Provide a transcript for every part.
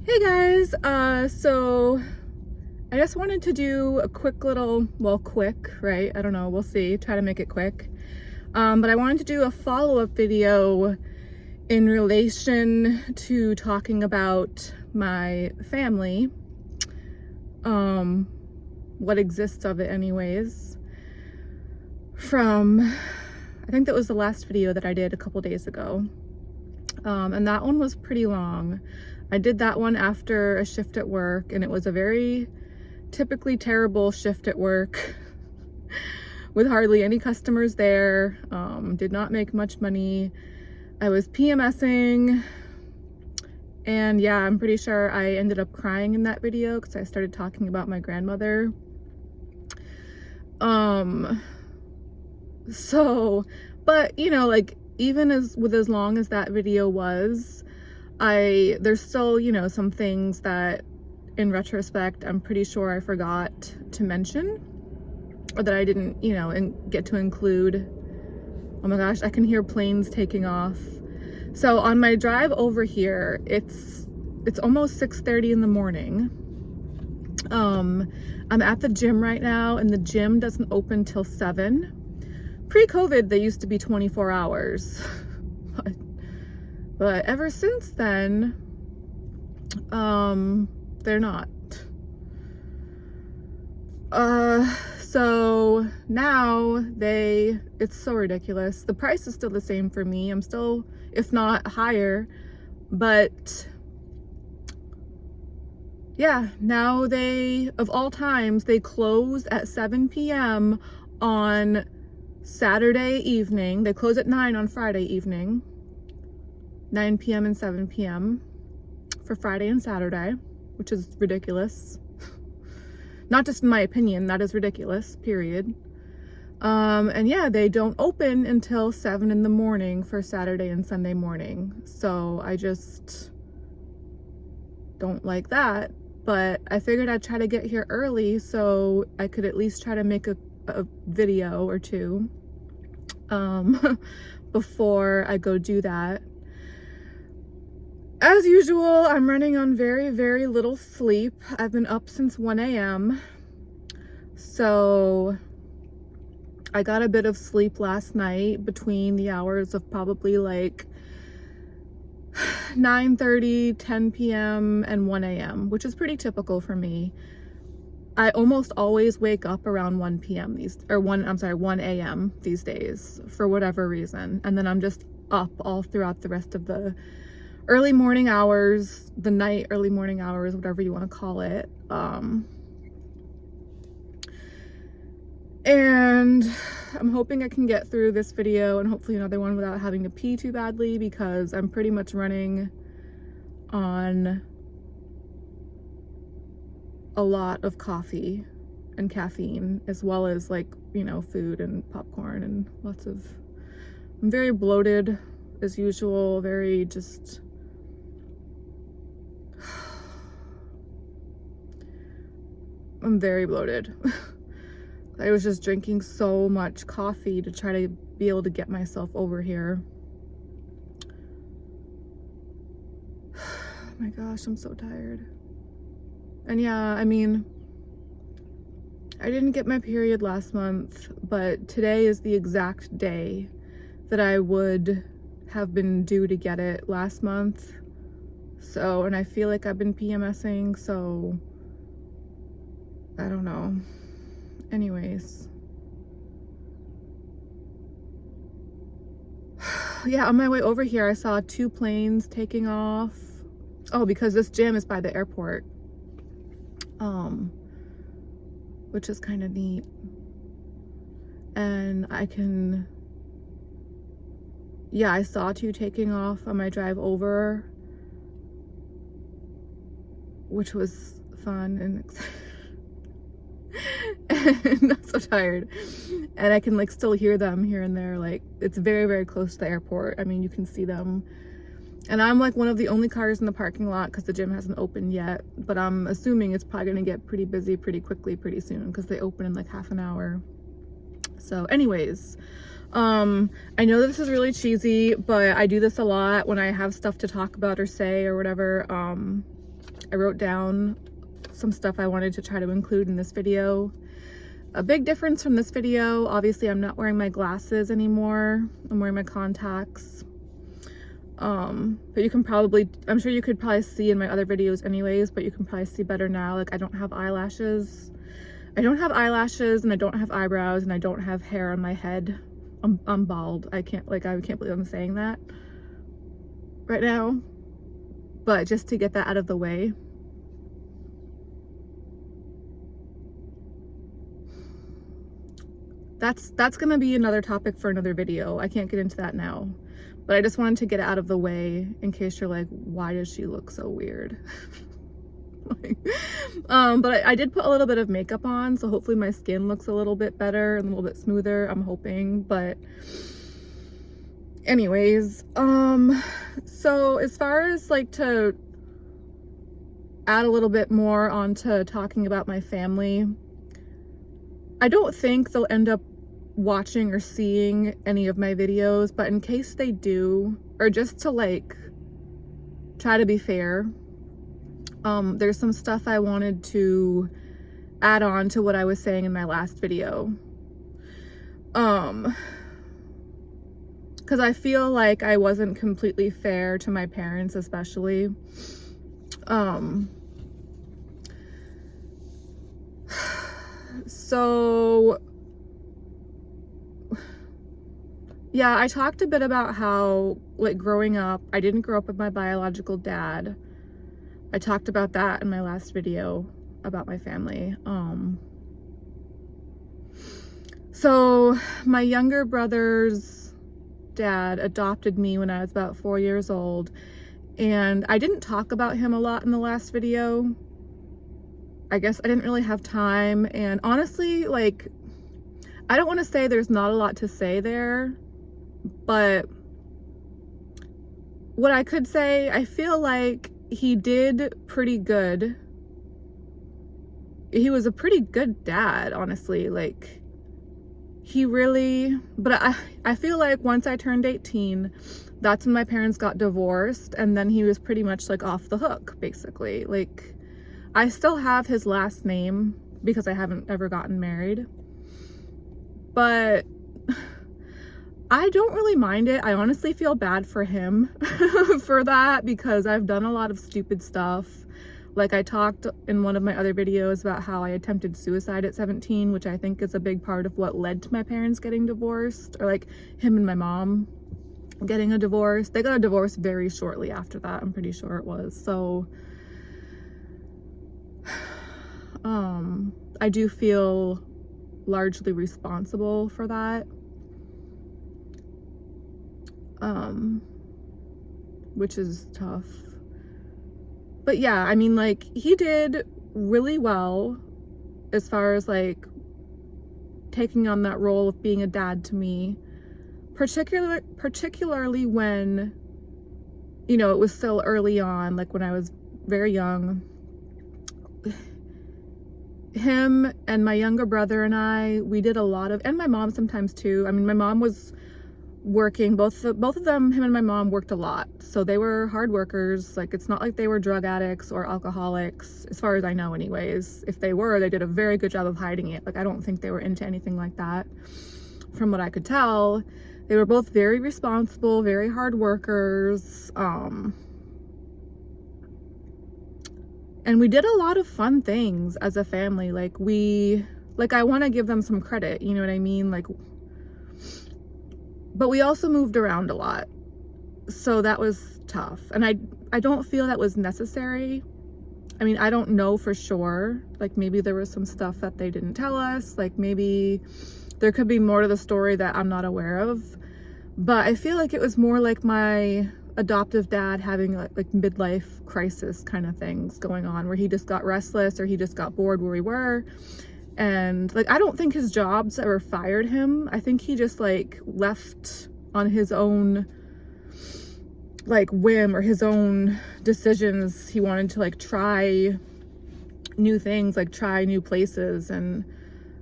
Hey guys, so I just wanted to do a quick little, well, quick, right? I don't know, we'll see, try to make it quick. But I wanted to do a follow-up video in relation to talking about my family, what exists of it anyways, from, I think that was the last video that I did a couple days ago. And that one was pretty long. I did that one after a shift at work, and it was a very typically terrible shift at work with hardly any customers there. Did not make much money. I was PMSing, and yeah, I'm pretty sure I ended up crying in that video because I started talking about my grandmother. But you know, like, even as long as that video was, there's still, you know, some things that in retrospect I'm pretty sure I forgot to mention, or that I didn't, you know, get to include. Oh my gosh, I can hear planes taking off. So on my drive over here, it's almost 6:30 in the morning. I'm at the gym right now, and the gym doesn't open till 7. Pre-COVID, they used to be 24 hours. But ever since then, they're not. So now it's so ridiculous. The price is still the same for me. I'm still, if not higher, but yeah, now of all times, they close at 7 p.m. on Saturday evening. They close at 9 on Friday evening. 9 p.m. and 7 p.m. for Friday and Saturday, which is ridiculous. Not just in my opinion, that is ridiculous, period. And yeah, they don't open until 7 in the morning for Saturday and Sunday morning. So I just don't like that. But I figured I'd try to get here early so I could at least try to make a video or two before I go do that. As usual, I'm running on very, very little sleep. I've been up since 1 a.m. So I got a bit of sleep last night between the hours of probably like 9:30, 10 p.m. and 1 a.m., which is pretty typical for me. I almost always wake up around 1 p.m. 1 a.m. these days for whatever reason. And then I'm just up all throughout the rest of the early morning hours, early morning hours, whatever you want to call it. And I'm hoping I can get through this video and hopefully another one without having to pee too badly, because I'm pretty much running on a lot of coffee and caffeine, as well as, like, you know, food and popcorn and I'm very bloated as usual, very just, I'm very bloated. I was just drinking so much coffee to try to be able to get myself over here. Oh my gosh, I'm so tired. And yeah, I mean, I didn't get my period last month, but today is the exact day that I would have been due to get it last month. So, and I feel like I've been PMSing, so I don't know. Anyways. Yeah, on my way over here, I saw 2 planes taking off. Oh, because this gym is by the airport. Which is kind of neat. And I saw 2 taking off on my drive over, which was fun and exciting. And I'm so tired. And I can, like, still hear them here and there. Like, it's very, very close to the airport. I mean, you can see them. And I'm like one of the only cars in the parking lot because the gym hasn't opened yet, but I'm assuming it's probably gonna get pretty busy pretty quickly pretty soon because they open in like half an hour. So anyways, I know this is really cheesy, but I do this a lot when I have stuff to talk about or say or whatever. I wrote down some stuff I wanted to try to include in this video. A big difference from this video, obviously I'm not wearing my glasses anymore. I'm wearing my contacts. But you can probably, I'm sure you could probably see in my other videos anyways, but you can probably see better now. Like, I don't have eyelashes. I don't have eyelashes, and I don't have eyebrows, and I don't have hair on my head. I'm bald. I can't believe I'm saying that right now. But just to get that out of the way. That's gonna be another topic for another video. I can't get into that now. But I just wanted to get it out of the way in case you're like, why does she look so weird? But I did put a little bit of makeup on, so hopefully my skin looks a little bit better and a little bit smoother, I'm hoping. But anyways, so as far as like to add a little bit more onto talking about my family, I don't think they'll end up watching or seeing any of my videos, but in case they do, or just to like try to be fair, there's some stuff I wanted to add on to what I was saying in my last video, because I feel like I wasn't completely fair to my parents, especially. So yeah, I talked a bit about how, like, growing up, I didn't grow up with my biological dad. I talked about that in my last video about my family. So my younger brother's dad adopted me when I was about 4 years old, and I didn't talk about him a lot in the last video. I guess I didn't really have time, and honestly, like, I don't want to say there's not a lot to say there, but what I could say, I feel like he did pretty good. He was a pretty good dad, honestly. Like, he really, but I feel like once I turned 18, that's when my parents got divorced, and then he was pretty much like off the hook, basically. Like, I still have his last name because I haven't ever gotten married, but I don't really mind it. I honestly feel bad for him for that, because I've done a lot of stupid stuff. Like, I talked in one of my other videos about how I attempted suicide at 17, which I think is a big part of what led to my parents getting divorced, or like him and my mom getting a divorce. They got a divorce very shortly after that, I'm pretty sure it was. So I do feel largely responsible for that, which is tough. But yeah, I mean, like, he did really well as far as like taking on that role of being a dad to me, particularly when, you know, it was still early on, like when I was very young. Him and my younger brother and I, we did a lot of, and my mom sometimes too. I mean, my mom was working, both of them, him and my mom worked a lot. So they were hard workers. Like, it's not like they were drug addicts or alcoholics, as far as I know anyways. If they were, they did a very good job of hiding it. Like, I don't think they were into anything like that. From what I could tell, they were both very responsible, very hard workers. And we did a lot of fun things as a family. Like, I want to give them some credit, you know what I mean? Like, but we also moved around a lot. So that was tough. And I don't feel that was necessary. I mean, I don't know for sure. Like, maybe there was some stuff that they didn't tell us. Like, maybe there could be more to the story that I'm not aware of. But I feel like it was more like my adoptive dad having like midlife crisis kind of things going on, where he just got restless or he just got bored where we were. And like, I don't think his jobs ever fired him. I think he just like left on his own like whim or his own decisions. He wanted to like try new things, like try new places. And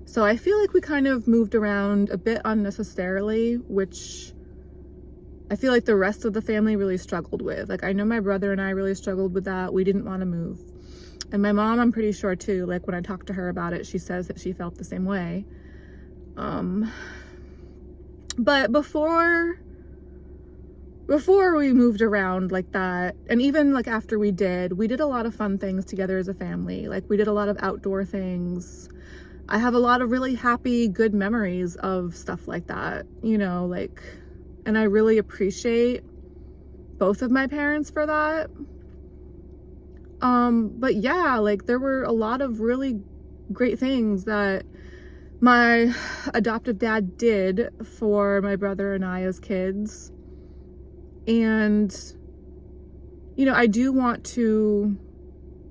so I feel like we kind of moved around a bit unnecessarily, which I feel like the rest of the family really struggled with. Like, I know my brother and I really struggled with that. We didn't want to move. And my mom, I'm pretty sure too, like when I talked to her about it, she says that she felt the same way. But before we moved around like that, and even like after we did a lot of fun things together as a family. Like we did a lot of outdoor things. I have a lot of really happy, good memories of stuff like that, you know, like, and I really appreciate both of my parents for that. But yeah, like there were a lot of really great things that my adoptive dad did for my brother and I as kids. And, you know, I do want to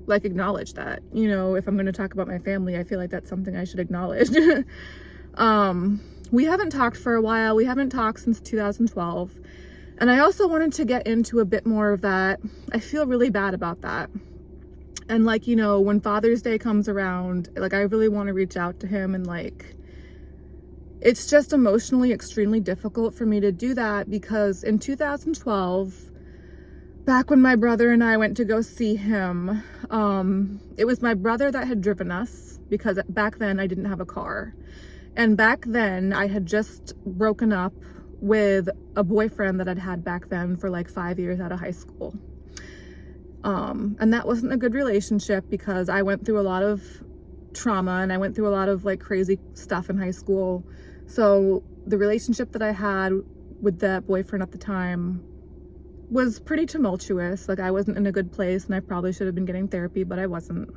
like acknowledge that, you know, if I'm going to talk about my family, I feel like that's something I should acknowledge. We haven't talked for a while. We haven't talked since 2012. And I also wanted to get into a bit more of that. I feel really bad about that. And like, you know, when Father's Day comes around, like I really want to reach out to him, and like, it's just emotionally extremely difficult for me to do that because in 2012, back when my brother and I went to go see him, it was my brother that had driven us because back then I didn't have a car. And back then I had just broken up with a boyfriend that I'd had back then for like 5 years out of high school. And that wasn't a good relationship because I went through a lot of trauma and I went through a lot of like crazy stuff in high school. So the relationship that I had with that boyfriend at the time was pretty tumultuous. Like I wasn't in a good place and I probably should have been getting therapy, but I wasn't.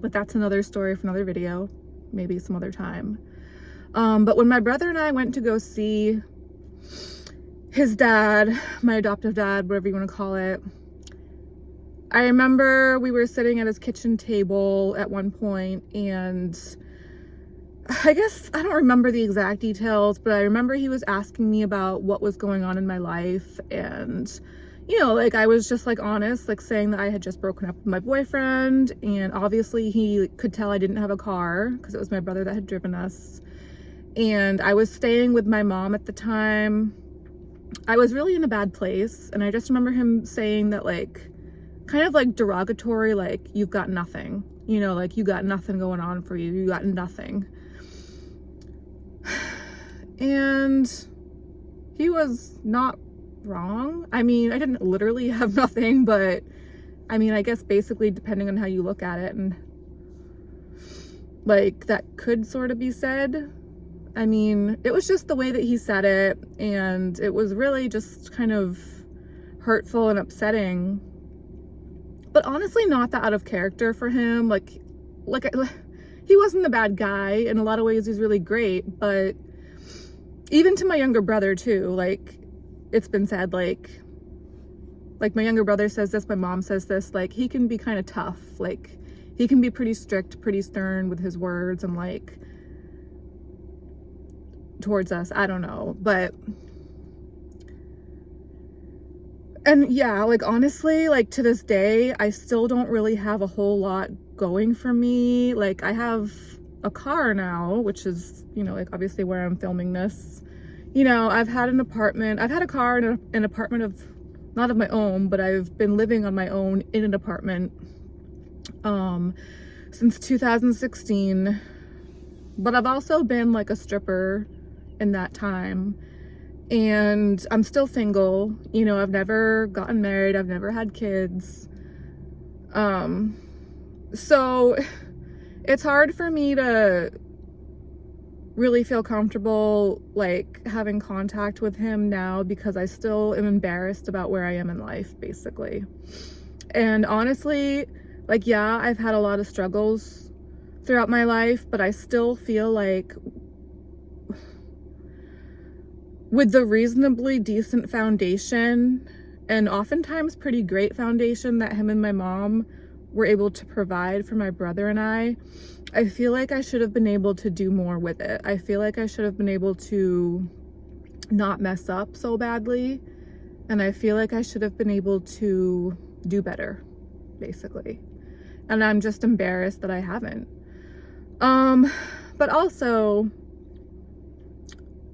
But that's another story for another video, maybe some other time. But when my brother and I went to go see his dad, my adoptive dad, whatever you want to call it, I remember we were sitting at his kitchen table at one point, and I guess I don't remember the exact details, but I remember he was asking me about what was going on in my life. And, you know, like I was just like honest, like saying that I had just broken up with my boyfriend, and obviously he could tell I didn't have a car because it was my brother that had driven us. And I was staying with my mom at the time. I was really in a bad place, and I just remember him saying that, like, kind of like derogatory, like, you've got nothing, you know, like you got nothing going on for you, you got nothing. And he was not wrong. I mean, I didn't literally have nothing, but I mean, I guess basically depending on how you look at it, and like that could sort of be said. I mean, it was just the way that he said it, and it was really just kind of hurtful and upsetting, but honestly not that out of character for him. Like he wasn't a bad guy. In a lot of ways he's really great, but even to my younger brother too, like it's been said, like my younger brother says this, my mom says this, like he can be kind of tough, like he can be pretty strict, pretty stern with his words and like towards us. I don't know, but and yeah, like honestly, like to this day I still don't really have a whole lot going for me. Like I have a car now, which is, you know, like obviously where I'm filming this. You know, I've had an apartment, I've had a car and an apartment of, not of my own, but I've been living on my own in an apartment since 2016. But I've also been like a stripper in that time, and I'm still single. You know, I've never gotten married, I've never had kids. So it's hard for me to really feel comfortable like having contact with him now because I still am embarrassed about where I am in life, basically. And honestly, like, yeah, I've had a lot of struggles throughout my life, but I still feel like with the reasonably decent foundation, and oftentimes pretty great foundation, that him and my mom were able to provide for my brother and I feel like I should have been able to do more with it. I feel like I should have been able to not mess up so badly, and I feel like I should have been able to do better, basically. And I'm just embarrassed that I haven't. But also,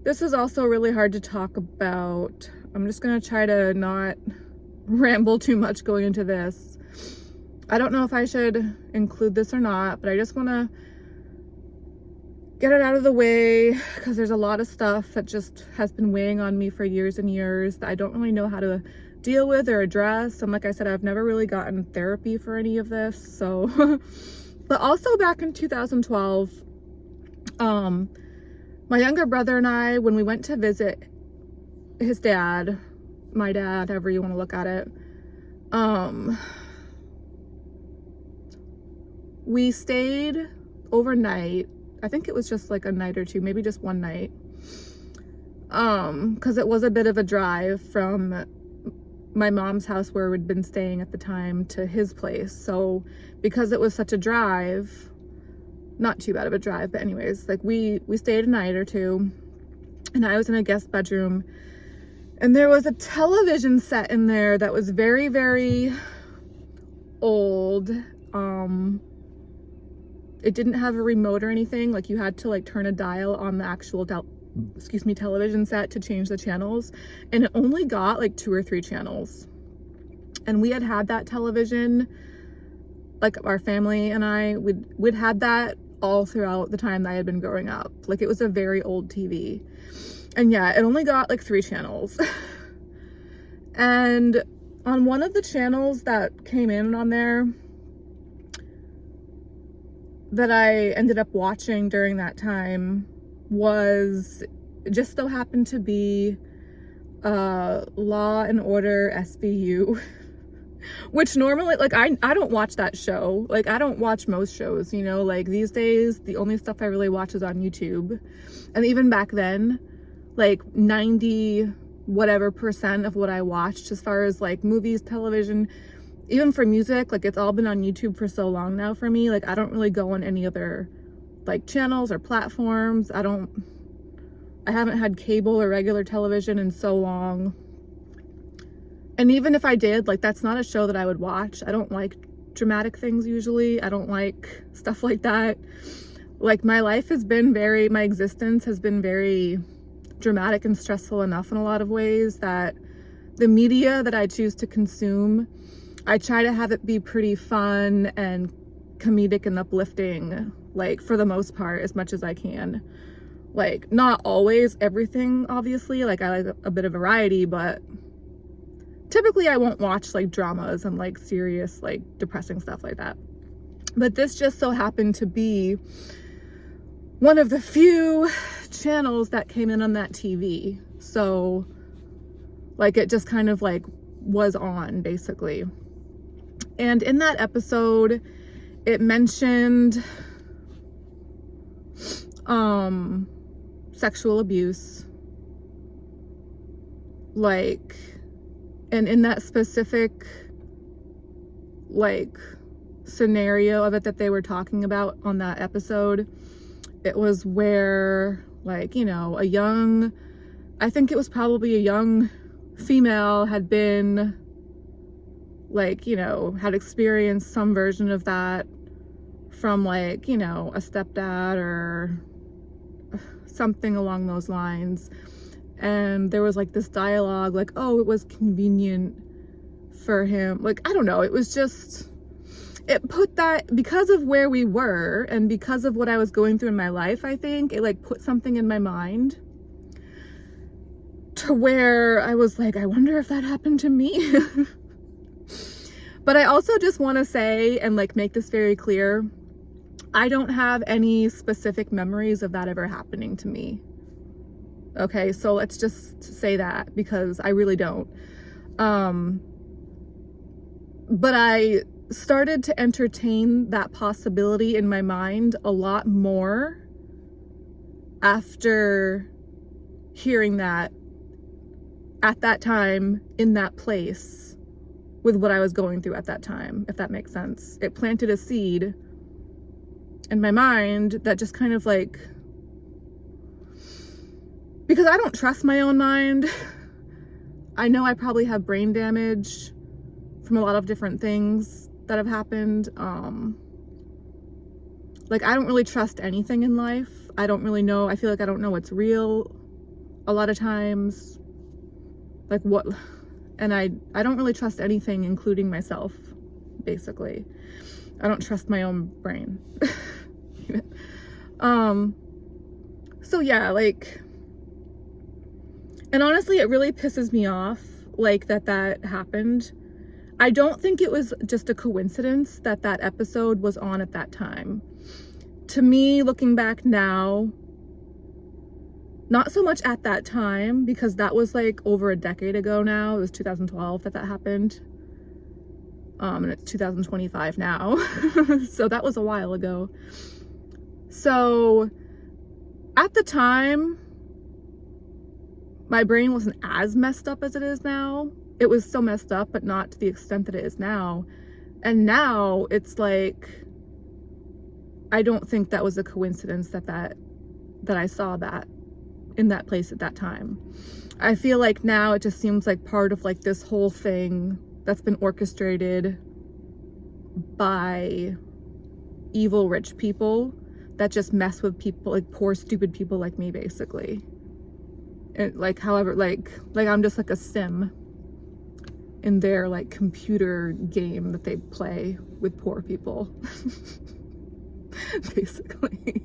this is also really hard to talk about. I'm just gonna try to not ramble too much going into this. I don't know if I should include this or not, but I just want to get it out of the way because there's a lot of stuff that just has been weighing on me for years and years that I don't really know how to deal with or address. And like I said, I've never really gotten therapy for any of this. So, but also back in 2012, my younger brother and I, when we went to visit his dad, my dad, however you want to look at it, we stayed overnight. I think it was just like a night or two, maybe just one night. Because it was a bit of a drive from my mom's house where we'd been staying at the time to his place. So because it was such a drive, not too bad of a drive, but anyways, like we stayed a night or two, and I was in a guest bedroom, and there was a television set in there that was very, very old. It didn't have a remote or anything. Like you had to like turn a dial on the actual television set to change the channels, and it only got like 2 or 3 channels. And we had that television, like our family and I, we'd had that all throughout the time that I had been growing up. Like it was a very old TV, and yeah, it only got like 3 channels. And on one of the channels that came in on there that I ended up watching during that time was just so happened to be Law and Order SVU, which normally, like, I don't watch that show. Like, I don't watch most shows, you know, like these days the only stuff I really watch is on YouTube. And even back then, like 90 whatever % of what I watched as far as like movies, television, even for music, like it's all been on YouTube for so long now for me. Like I don't really go on any other like channels or platforms. I haven't had cable or regular television in so long. And even if I did, like that's not a show that I would watch. I don't like dramatic things usually. I don't like stuff like that. Like my existence has been very dramatic and stressful enough in a lot of ways that the media that I choose to consume, I try to have it be pretty fun and comedic and uplifting, like for the most part, as much as I can. Like not always everything, obviously, like I like a bit of variety, but typically I won't watch like dramas and like serious, like depressing stuff like that. But this just so happened to be one of the few channels that came in on that TV. So like it just kind of like was on basically. And in that episode, it mentioned sexual abuse. Like, and in that specific like scenario of it that they were talking about on that episode, it was where like, you know, I think it was probably a young female had been like, you know, had experienced some version of that from like, you know, a stepdad or something along those lines. And there was like this dialogue like, oh, it was convenient for him. Like, I don't know, it was just, it put that, because of where we were and because of what I was going through in my life, I think it like put something in my mind to where I was like, I wonder if that happened to me. But I also just want to say and like make this very clear, I don't have any specific memories of that ever happening to me. Okay, so let's just say that, because I really don't. But I started to entertain that possibility in my mind a lot more after hearing that at that time in that place with what I was going through at that time, if that makes sense. It planted a seed in my mind that just kind of like, because I don't trust my own mind. I know I probably have brain damage from a lot of different things that have happened. Like I don't really trust anything in life. I don't really know. I feel like I don't know what's real a lot of times. Like what, and I don't really trust anything, including myself, basically. I don't trust my own brain. So yeah, like, and honestly, it really pisses me off, like, that happened. I don't think it was just a coincidence that episode was on at that time. To me, looking back now, not so much at that time, because that was like over a decade ago now. It was 2012 that happened. And it's 2025 now. So that was a while ago. So at the time, my brain wasn't as messed up as it is now. It was still messed up, but not to the extent that it is now. And now it's like, I don't think that was a coincidence that I saw that in that place at that time. I feel like now it just seems like part of like this whole thing that's been orchestrated by evil rich people that just mess with people, like poor stupid people like me, basically. And like, however, like I'm just like a sim in their like computer game that they play with poor people. Basically.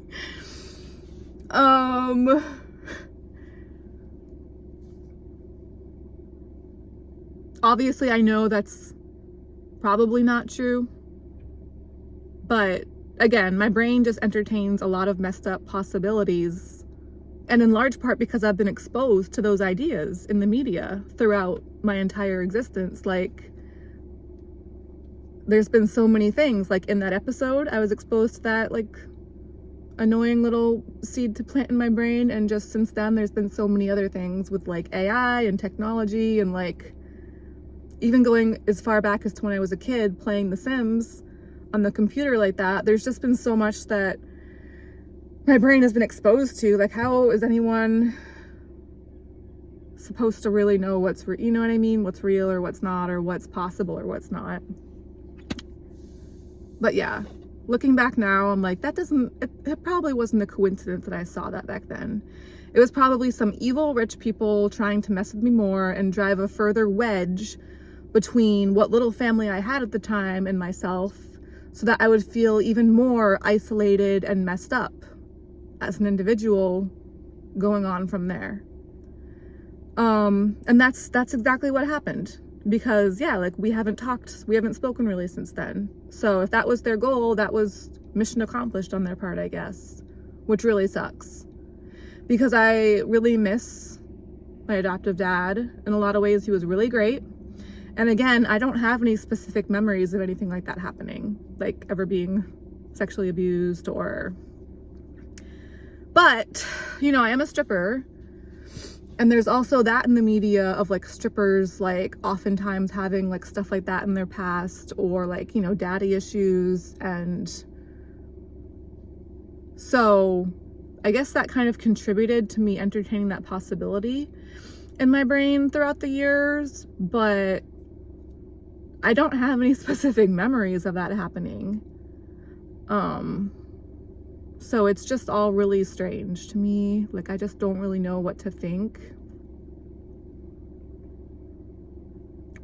Obviously I know that's probably not true, but again, my brain just entertains a lot of messed up possibilities, and in large part because I've been exposed to those ideas in the media throughout my entire existence. Like, there's been so many things, like in that episode, I was exposed to that like annoying little seed to plant in my brain, and just since then there's been so many other things with like AI and technology, and like even going as far back as to when I was a kid playing The Sims on the computer like that. There's just been so much that my brain has been exposed to. Like, how is anyone supposed to really know what's you know what I mean, what's real or what's not, or what's possible or what's not? But yeah, looking back now, I'm like, it probably wasn't a coincidence that I saw that back then. It was probably some evil rich people trying to mess with me more and drive a further wedge between what little family I had at the time and myself, so that I would feel even more isolated and messed up as an individual going on from there. And that's exactly what happened, because yeah, like we haven't spoken really since then. So if that was their goal, that was mission accomplished on their part, I guess, which really sucks, because I really miss my adoptive dad. In a lot of ways, he was really great. And again, I don't have any specific memories of anything like that happening, like ever being sexually abused or, but, you know, I am a stripper, and there's also that in the media of like strippers, like oftentimes having like stuff like that in their past, or like, you know, daddy issues. And so I guess that kind of contributed to me entertaining that possibility in my brain throughout the years, but I don't have any specific memories of that happening. So it's just all really strange to me. Like, I just don't really know what to think.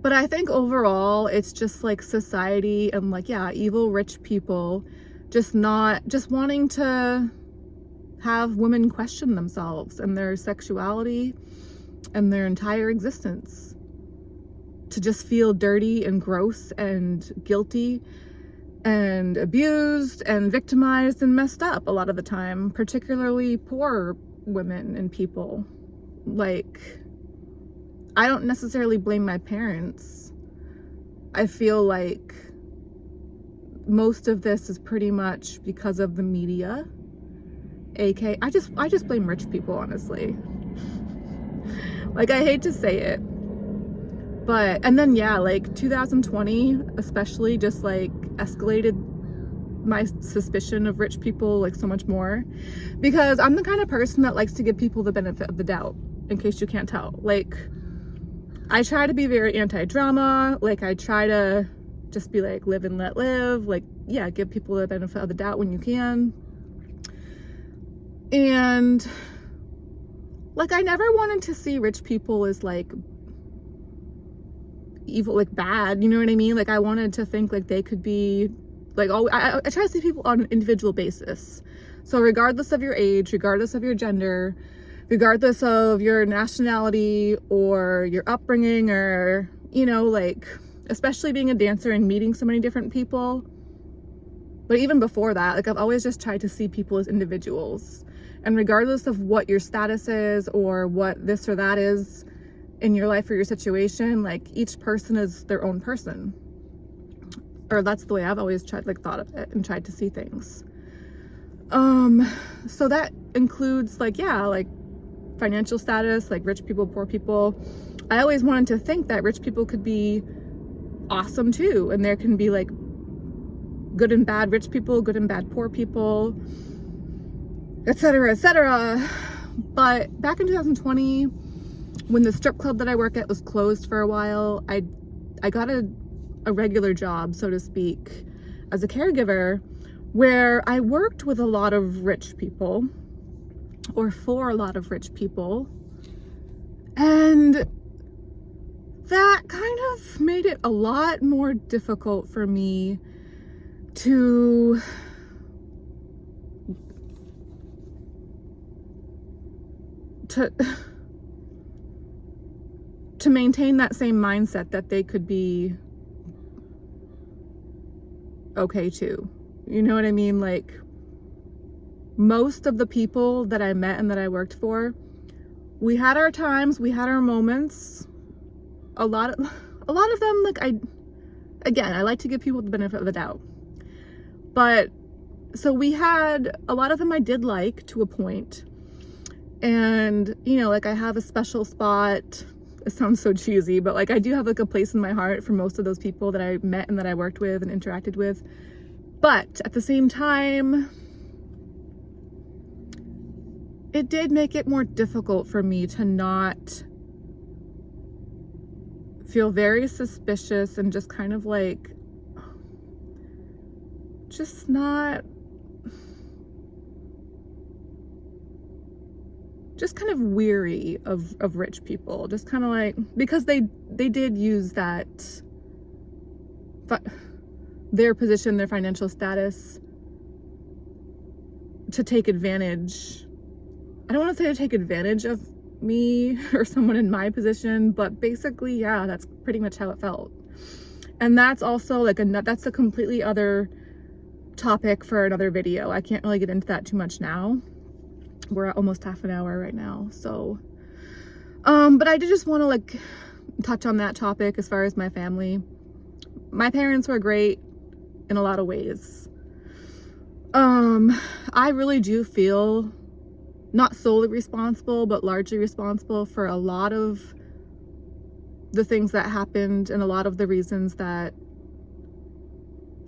But I think overall, it's just like society and like, yeah, evil rich people just wanting to have women question themselves and their sexuality and their entire existence, to just feel dirty and gross and guilty and abused and victimized and messed up a lot of the time, particularly poor women and people. Like, I don't necessarily blame my parents. I feel like most of this is pretty much because of the media. I just blame rich people, honestly. Like, I hate to say it, but, and then yeah, like 2020 especially just like escalated my suspicion of rich people like so much more, because I'm the kind of person that likes to give people the benefit of the doubt, in case you can't tell. Like, I try to be very anti-drama. Like, I try to just be like, live and let live. Like, yeah, give people the benefit of the doubt when you can. And like, I never wanted to see rich people as like evil, like bad, you know what I mean? Like I wanted to think like they could be like, oh, I try to see people on an individual basis. So regardless of your age, regardless of your gender, regardless of your nationality or your upbringing, or, you know, like, especially being a dancer and meeting so many different people. But even before that, like I've always just tried to see people as individuals. And regardless of what your status is or what this or that is in your life or your situation, like each person is their own person. Or that's the way I've always tried, like thought of it and tried to see things. So that includes like, yeah, like financial status, like rich people, poor people. I always wanted to think that rich people could be awesome too. And there can be like good and bad rich people, good and bad poor people, etc., etc. But back in 2020, when the strip club that I work at was closed for a while, I got a regular job, so to speak, as a caregiver, where I worked with a lot of rich people, or for a lot of rich people. And that kind of made it a lot more difficult for me to maintain that same mindset that they could be okay too. You know what I mean? Like most of the people that I met and that I worked for, we had our times, we had our moments. A lot of them, like I like to give people the benefit of the doubt. But so we had a lot of them I did like to a point. And, you know, like I have a special spot. It sounds so cheesy, but like I do have like a place in my heart for most of those people that I met and that I worked with and interacted with. But at the same time, it did make it more difficult for me to not feel very suspicious and just kind of like, just not, just kind of weary of rich people, just kind of like, because they did use that, their position, their financial status to take advantage. I don't want to say to take advantage of me or someone in my position, but basically, yeah, that's pretty much how it felt. And that's also like that's a completely other topic for another video. I can't really get into that too much now. We're at almost half an hour right now, so but I did just want to like touch on that topic as far as my family. My parents were great in a lot of ways. I really do feel not solely responsible, but largely responsible for a lot of the things that happened and a lot of the reasons that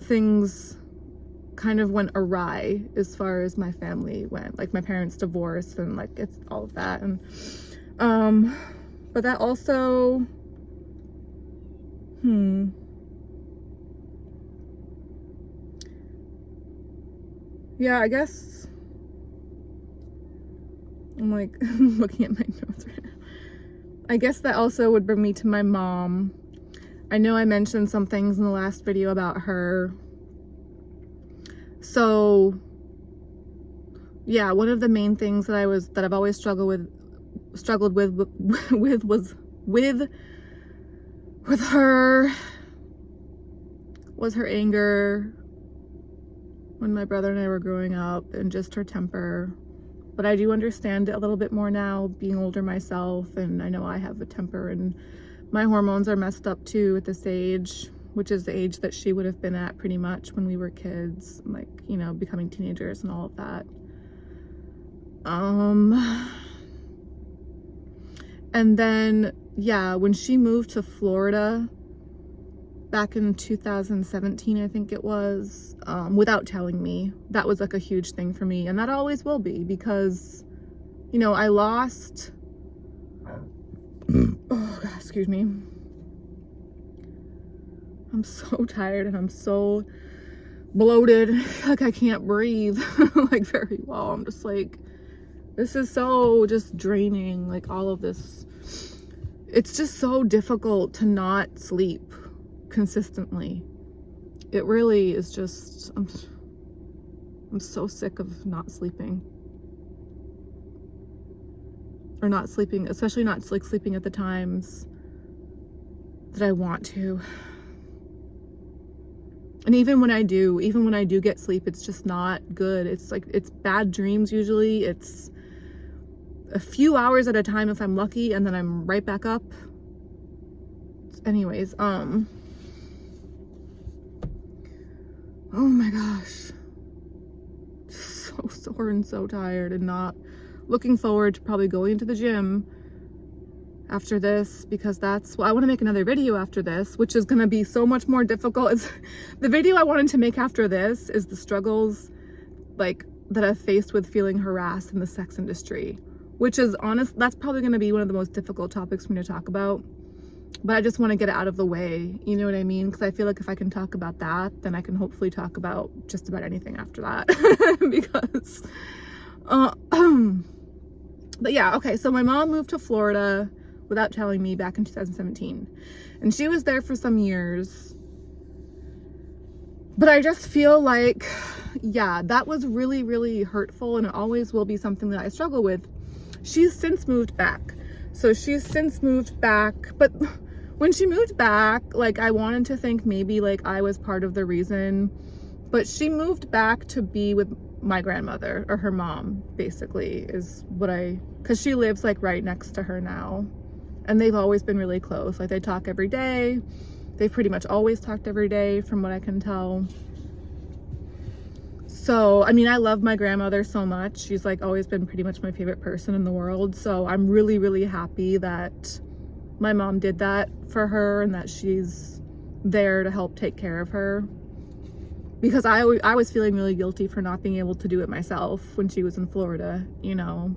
things kind of went awry as far as my family went. Like my parents divorced and like it's all of that. And but that also yeah, I guess I'm like looking at my notes right now. I guess that also would bring me to my mom. I know I mentioned some things in the last video about her. So yeah, one of the main things that I've always struggled with her was her anger when my brother and I were growing up, and just her temper. But I do understand it a little bit more now, being older myself, and I know I have a temper and my hormones are messed up too at this age, which is the age that she would have been at pretty much when we were kids, like, you know, becoming teenagers and all of that. And then, yeah, when she moved to Florida back in 2017, I think it was, without telling me, that was like a huge thing for me. And that always will be, because, you know, I lost, oh God, excuse me. I'm so tired and I'm so bloated. Like I can't breathe like very well. I'm just like, this is so just draining, like all of this it's just so difficult to not sleep consistently. It really is just, I'm so sick of not sleeping. Or not sleeping, especially not like sleeping at the times that I want to. And even when I do get sleep, it's just not good. It's like, it's bad dreams usually. It's a few hours at a time if I'm lucky, and then I'm right back up. Anyways, oh my gosh. So sore and so tired, and not looking forward to probably going to the gym after this, because that's, well, I want to make another video after this, which is going to be so much more difficult. It's, the video I wanted to make after this is the struggles like that I've faced with feeling harassed in the sex industry, which is honest, that's probably going to be one of the most difficult topics for me to talk about, but I just want to get it out of the way, you know what I mean? Because I feel like if I can talk about that, then I can hopefully talk about just about anything after that. Because but yeah, okay, so my mom moved to Florida without telling me back in 2017, and she was there for some years. But I just feel like, yeah, that was really, really hurtful, and it always will be something that I struggle with. She's since moved back. So she's since moved back, but when she moved back, like, I wanted to think maybe like I was part of the reason, but she moved back to be with my grandmother, or her mom, basically, is what because she lives like right next to her now, and they've always been really close. Like, they talk every day. They've pretty much always talked every day from what I can tell. So, I mean, I love my grandmother so much. She's like always been pretty much my favorite person in the world. So I'm really, really happy that my mom did that for her, and that she's there to help take care of her. Because I was feeling really guilty for not being able to do it myself when she was in Florida, you know.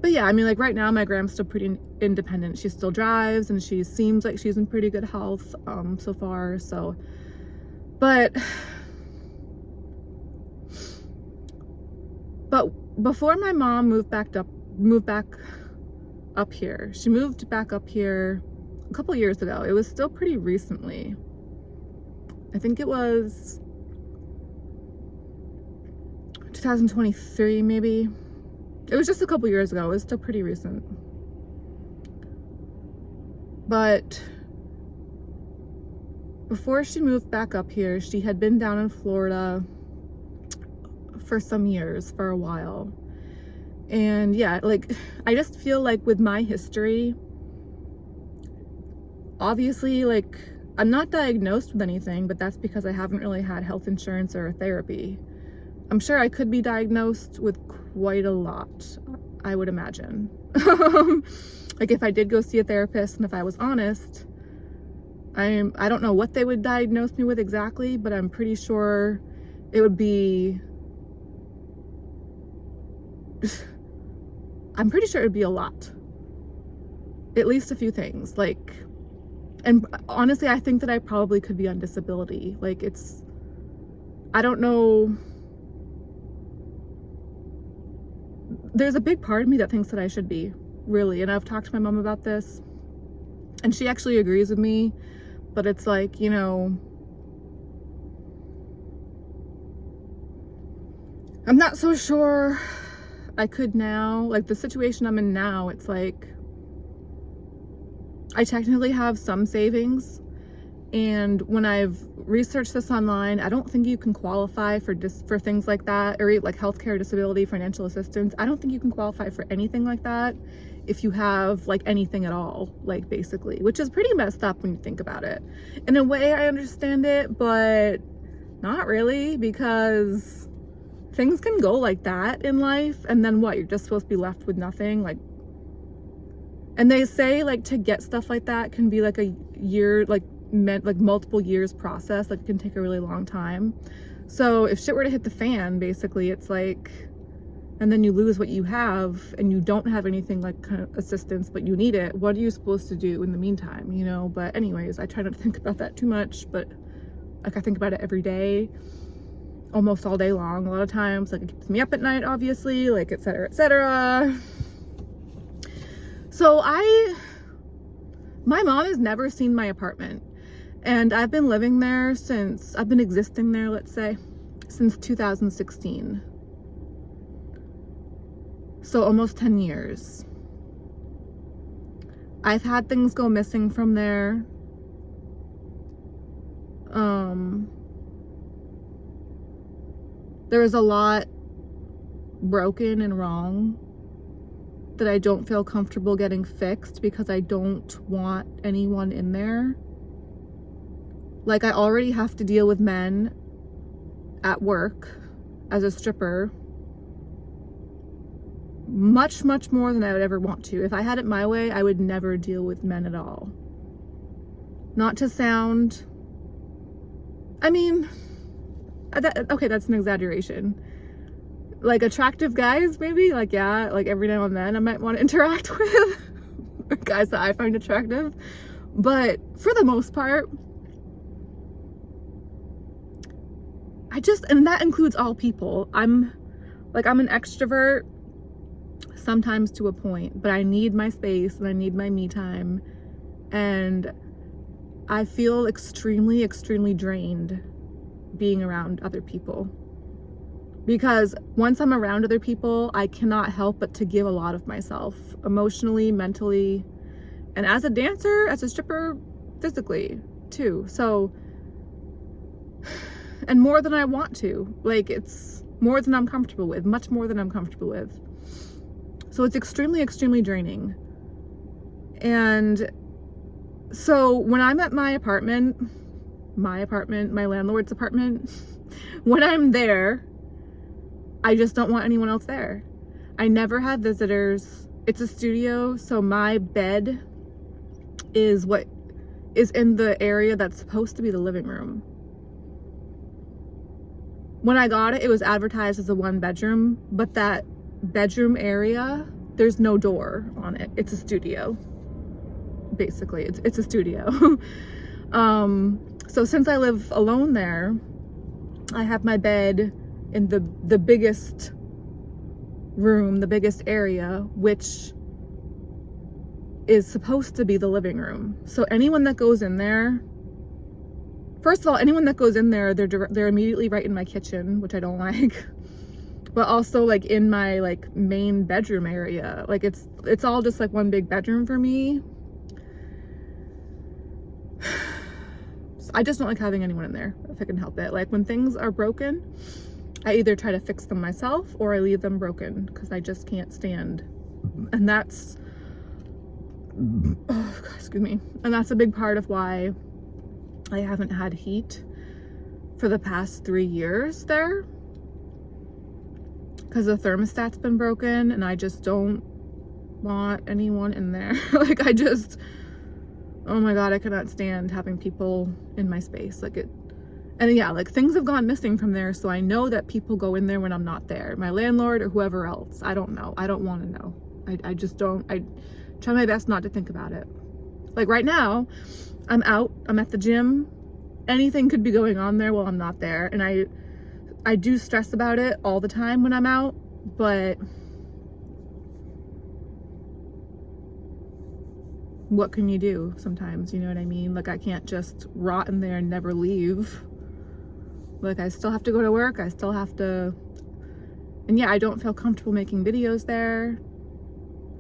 But yeah, I mean, like, right now my grandma's still pretty independent. She still drives, and she seems like she's in pretty good health so far. So, but before my mom moved back up here, she moved back up here a couple years ago. It was still pretty recently. I think it was 2023, maybe. It was just a couple years ago. It was still pretty recent. But before she moved back up here, she had been down in Florida for some years, for a while. And yeah, like, I just feel like with my history, obviously, like, I'm not diagnosed with anything, but that's because I haven't really had health insurance or therapy. I'm sure I could be diagnosed with quite a lot, I would imagine. Like, if I did go see a therapist, and if I was honest, I don't know what they would diagnose me with exactly, but I'm pretty sure it would be, I'm pretty sure it would be a lot. At least a few things, like, and honestly, I think that I probably could be on disability. Like, it's, I don't know. There's a big part of me that thinks that I should be, really. And I've talked to my mom about this, and she actually agrees with me. But it's like, you know, I'm not so sure I could now. Like, the situation I'm in now, it's like, I technically have some savings, and when I've researched this online, I don't think you can qualify for things like that, or like healthcare, disability, financial assistance. I don't think you can qualify for anything like that if you have like anything at all, like, basically, which is pretty messed up when you think about it. In a way, I understand it, but not really, because things can go like that in life, and then what? You're just supposed to be left with nothing, like. And they say, like, to get stuff like that can be like a year, like multiple years process. Like, it can take a really long time. So if shit were to hit the fan, basically, it's like, and then you lose what you have, and you don't have anything like kind of assistance, but you need it. What are you supposed to do in the meantime, you know? But anyways, I try not to think about that too much, but like, I think about it every day, almost all day long. A lot of times, like, it keeps me up at night, obviously, like, et cetera, et cetera. So My mom has never seen my apartment, and I've been living there since, I've been existing there, let's say, since 2016. So almost 10 years. I've had things go missing from there. There is a lot broken and wrong that I don't feel comfortable getting fixed because I don't want anyone in there. Like, I already have to deal with men at work as a stripper much more than I would ever want to. If I had it my way, I would never deal with men at all. Not to sound, I mean, okay, that's an exaggeration. Like, attractive guys, maybe, like, yeah, like every now and then I might want to interact with guys that I find attractive, but for the most part, and that includes all people. I'm an extrovert sometimes to a point, but I need my space and I need my me time, and I feel extremely drained being around other people, because once I'm around other people, I cannot help but to give a lot of myself, emotionally, mentally, and as a dancer, as a stripper, physically too. So, and more than I want to. Like, it's more than I'm comfortable with, much more than I'm comfortable with. So it's extremely draining. And so when I'm at my apartment, my landlord's apartment, when I'm there, I just don't want anyone else there. I never have visitors. It's a studio, so my bed is what is in the area that's supposed to be the living room. When I got it, it was advertised as a 1-bedroom, but that bedroom area, there's no door on it. It's a studio. Basically, it's a studio. So since I live alone there, I have my bed in the biggest room, the biggest area, which is supposed to be the living room. So anyone that goes in there, first of all, anyone that goes in there, they're immediately right in my kitchen, which I don't like. But also, like, in my, like, main bedroom area. Like, it's all just like one big bedroom for me. So I just don't like having anyone in there if I can help it. Like, when things are broken, I either try to fix them myself or I leave them broken because I just can't stand. And that's, oh God, excuse me. And that's a big part of why I haven't had heat for the past 3 years there, because the thermostat's been broken and I just don't want anyone in there. Like, oh my God, I cannot stand having people in my space. Like, and yeah, like, things have gone missing from there, so I know that people go in there when I'm not there. My landlord or whoever else. I don't know. I don't want to know. I just don't. I try my best not to think about it. Like, right now, I'm out. I'm at the gym. Anything could be going on there while I'm not there. And I do stress about it all the time when I'm out, but what can you do sometimes, you know what I mean? Like, I can't just rot in there and never leave. Like, I still have to go to work. I still have to, and yeah, I don't feel comfortable making videos there.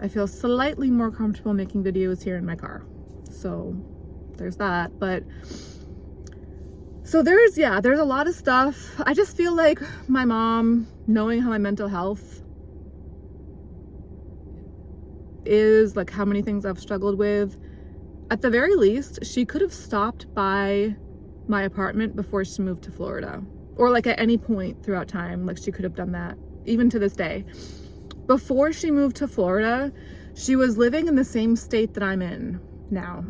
I feel slightly more comfortable making videos here in my car. So there's that. But so there's a lot of stuff. I just feel like my mom, knowing how my mental health is, like how many things I've struggled with, at the very least, she could have stopped by my apartment before she moved to Florida, or like at any point throughout time. Like, she could have done that, even to this day. Before she moved to Florida, she was living in the same state that I'm in now,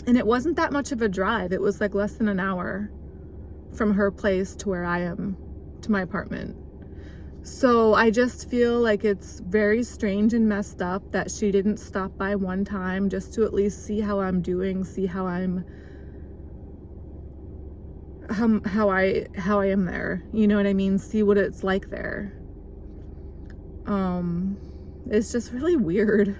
and it wasn't that much of a drive. It was like less than an hour from her place to where I am, to my apartment. So I just feel like it's very strange and messed up that she didn't stop by one time just to at least see how I'm doing, see how I am there, you know what I mean? See what it's like there. It's just really weird.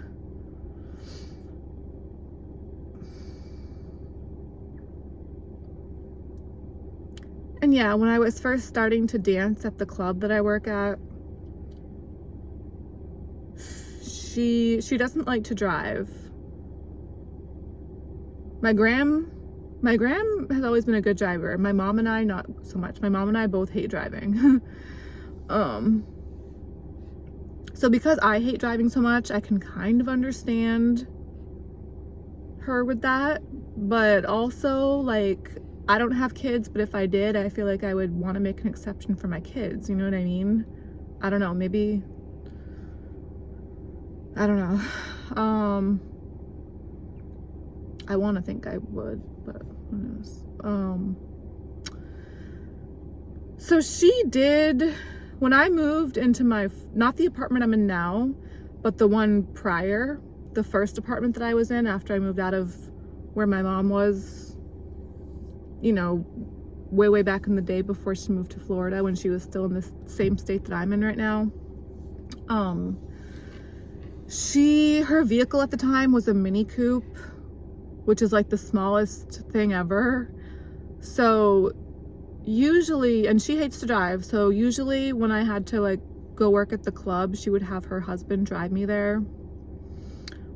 And yeah, when I was first starting to dance at the club that I work at, she doesn't like to drive. My gram has always been a good driver. My mom and I, not so much. My mom and I both hate driving. So because I hate driving so much, I can kind of understand her with that. But also, like, I don't have kids, but if I did, I feel like I would want to make an exception for my kids. You know what I mean? I don't know. Maybe, I don't know. I want to think I would, but who knows? So she did, when I moved into not the apartment I'm in now, but the one prior, the first apartment that I was in after I moved out of where my mom was, you know, way back in the day before she moved to Florida, when she was still in the same state that I'm in right now. Her vehicle at the time was a Mini Coupe, which is like the smallest thing ever. So usually, and she hates to drive, so usually when I had to like go work at the club, she would have her husband drive me there,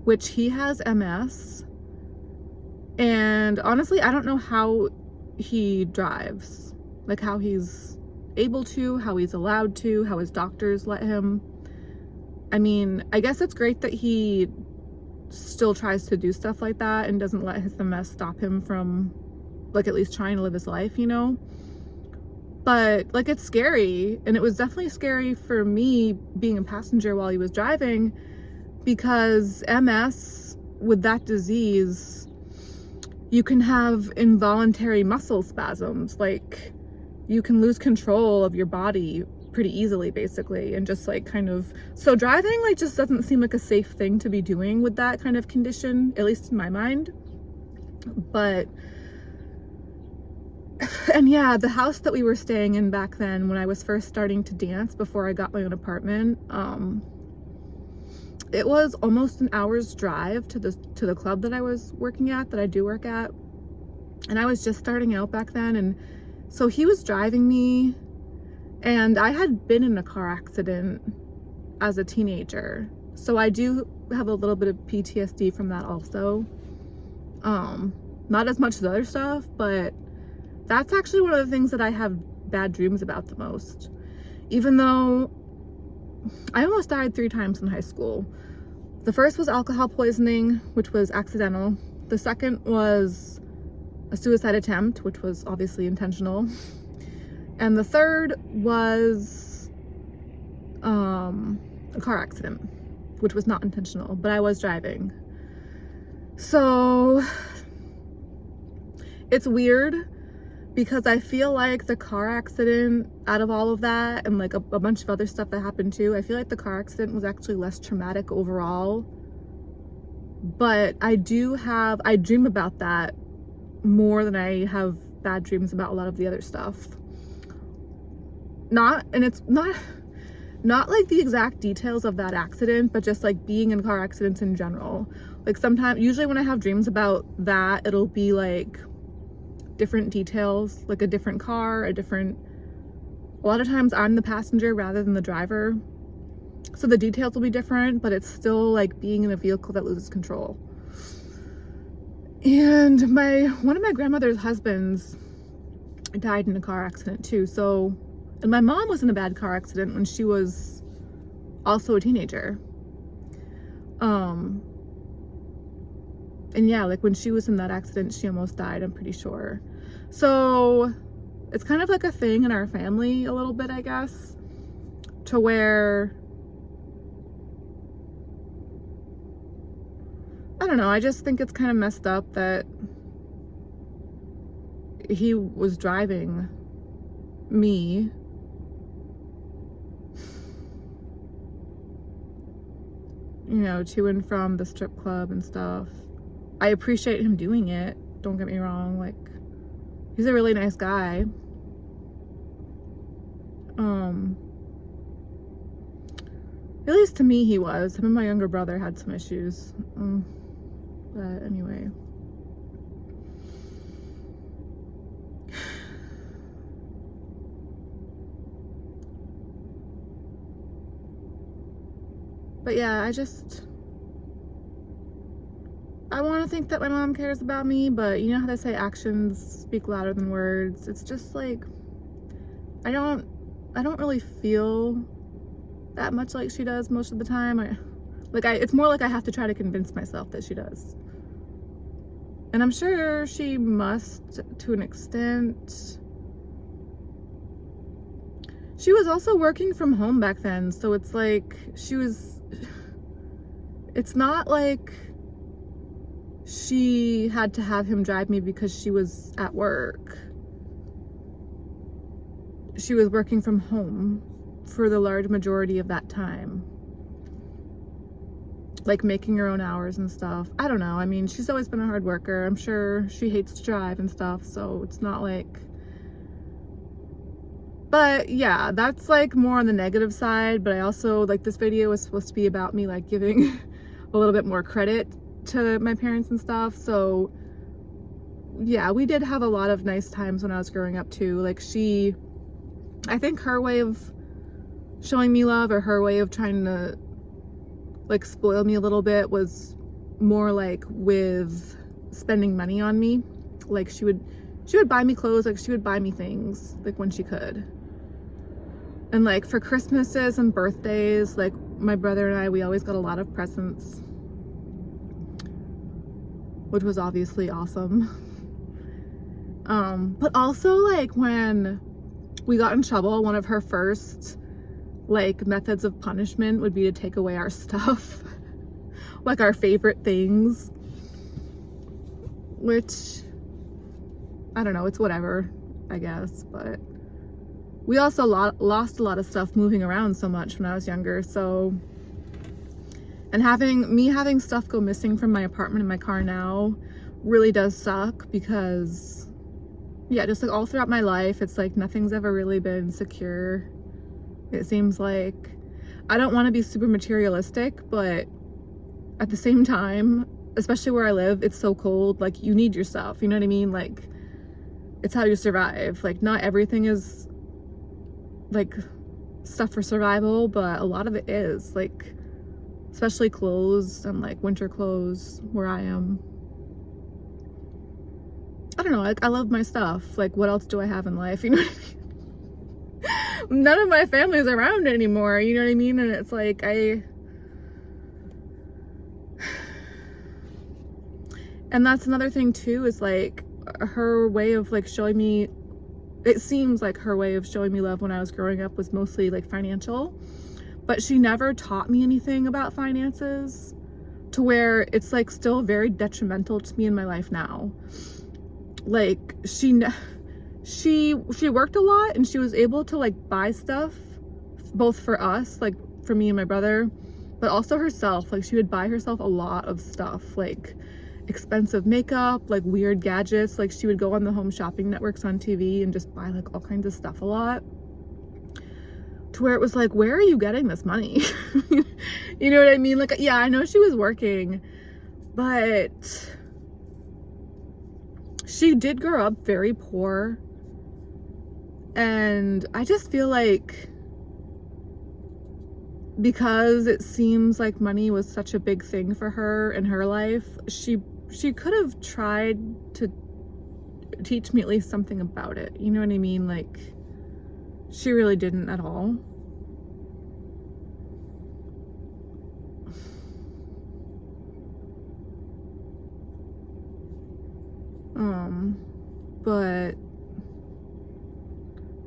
which he has MS. And honestly, I don't know how he drives, like how he's able to, how he's allowed to, how his doctors let him. I mean, I guess it's great that he still tries to do stuff like that and doesn't let his MS stop him from, like, at least trying to live his life, you know? But, like, it's scary, and it was definitely scary for me being a passenger while he was driving, because MS, with that disease, you can have involuntary muscle spasms. Like, you can lose control of your body pretty easily, basically, and just like kind of, so driving like just doesn't seem like a safe thing to be doing with that kind of condition, at least in my mind. But and yeah, the house that we were staying in back then when I was first starting to dance before I got my own apartment, it was almost an hour's drive to the club that I was working at, that I do work at, and I was just starting out back then. And so he was driving me, and I had been in a car accident as a teenager, so I do have a little bit of PTSD from that also. Not as much as other stuff, but that's actually one of the things that I have bad dreams about the most. Even though I almost died 3 times in high school. The first was alcohol poisoning, which was accidental. The second was a suicide attempt, which was obviously intentional. And the third was a car accident, which was not intentional, but I was driving. So it's weird because I feel like the car accident, out of all of that, and like a bunch of other stuff that happened too, I feel like the car accident was actually less traumatic overall. But I dream about that more than I have bad dreams about a lot of the other stuff. It's not like the exact details of that accident, but just like being in car accidents in general. Like usually when I have dreams about that, it'll be like different details, like a different car, a lot of times I'm the passenger rather than the driver. So the details will be different, but it's still like being in a vehicle that loses control. And one of my grandmother's husbands died in a car accident too. So, and my mom was in a bad car accident when she was also a teenager. And yeah, like when she was in that accident, she almost died, I'm pretty sure. So it's kind of like a thing in our family a little bit, I guess, to where, I don't know, I just think it's kind of messed up that he was driving me to and from the strip club and stuff. I appreciate him doing it, don't get me wrong, like, he's a really nice guy. At least to me he was. Him and my younger brother had some issues. But anyway. But yeah, I want to think that my mom cares about me, but you know how they say actions speak louder than words? It's just like, I don't really feel that much like she does most of the time. It's more like I have to try to convince myself that she does. And I'm sure she must to an extent. She was also working from home back then, so it's like it's not like she had to have him drive me because she was at work. She was working from home for the large majority of that time. Like making her own hours and stuff. I don't know. I mean, she's always been a hard worker. I'm sure she hates to drive and stuff, so it's not like... But yeah, that's like more on the negative side, but I also, like, this video was supposed to be about me like giving a little bit more credit to my parents and stuff. So yeah, we did have a lot of nice times when I was growing up too. Like, I think her way of showing me love, or her way of trying to like spoil me a little bit, was more like with spending money on me. Like, she would buy me clothes, like she would buy me things like when she could. And like for Christmases and birthdays, like my brother and I, we always got a lot of presents, which was obviously awesome. But also, like, when we got in trouble, one of her first like methods of punishment would be to take away our stuff, like our favorite things, which, I don't know, it's whatever, I guess. But we also lost a lot of stuff moving around so much when I was younger, so, and having stuff go missing from my apartment and my car now really does suck, because yeah, just like all throughout my life, it's like nothing's ever really been secure. It seems like, I don't want to be super materialistic, but at the same time, especially where I live, it's so cold, like you need your stuff, you know what I mean? Like, it's how you survive. Like, not everything is like stuff for survival, but a lot of it is, like, especially clothes and like winter clothes where I am. I don't know, like, I love my stuff. Like, what else do I have in life, you know what I mean? None of my family's around anymore, you know what I mean? And it's like, and that's another thing too, is like her way of like showing me, it seems like her way of showing me love when I was growing up was mostly like financial, but she never taught me anything about finances to where it's like still very detrimental to me in my life now. Like, she worked a lot, and she was able to like buy stuff both for us, like for me and my brother, but also herself. Like, she would buy herself a lot of stuff, like expensive makeup, like weird gadgets. Like, she would go on the home shopping networks on TV and just buy like all kinds of stuff a lot, to where it was like, where are you getting this money? You know what I mean? Like, yeah, I know she was working, but she did grow up very poor. And I just feel like, because it seems like money was such a big thing for her in her life, she could have tried to teach me at least something about it, you know what I mean? Like, she really didn't at all.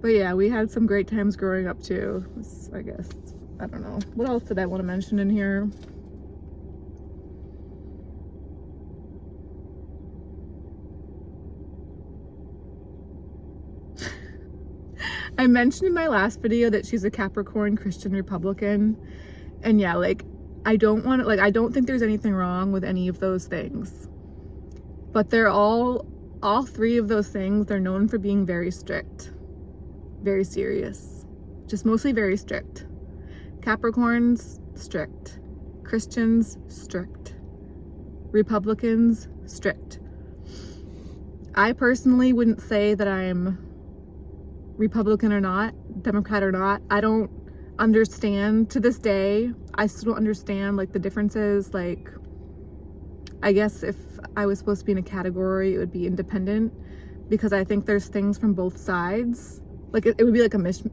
But yeah, we had some great times growing up too, I guess. I don't know. What else did I want to mention in here? I mentioned in my last video that she's a Capricorn Christian Republican. And yeah, like, I don't think there's anything wrong with any of those things. But they're all three of those things, they're known for being very strict. Very serious. Just mostly very strict. Capricorns, strict. Christians, strict. Republicans, strict. I personally wouldn't say that I'm Republican or not, Democrat or not. I don't understand to this day. I still don't understand like the differences. Like, I guess if I was supposed to be in a category, it would be independent, because I think there's things from both sides. Like it would be like a mishmash,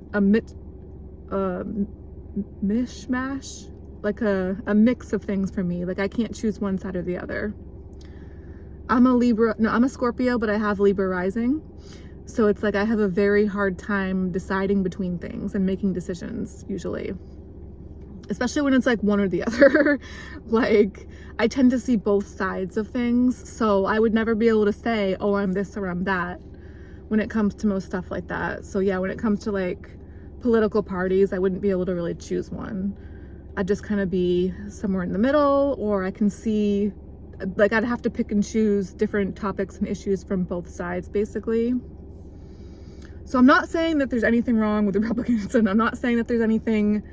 like a mix of things for me. Like I can't choose one side or the other. I'm a Scorpio, but I have Libra rising. So it's like I have a very hard time deciding between things and making decisions usually. Especially when it's like one or the other. Like I tend to see both sides of things. So I would never be able to say, oh, I'm this or I'm that when it comes to most stuff like that. So yeah, when it comes to like political parties, I wouldn't be able to really choose one. I'd just kind of be somewhere in the middle, or I can see, like I'd have to pick and choose different topics and issues from both sides basically. So I'm not saying that there's anything wrong with Republicans, and I'm not saying that there's anything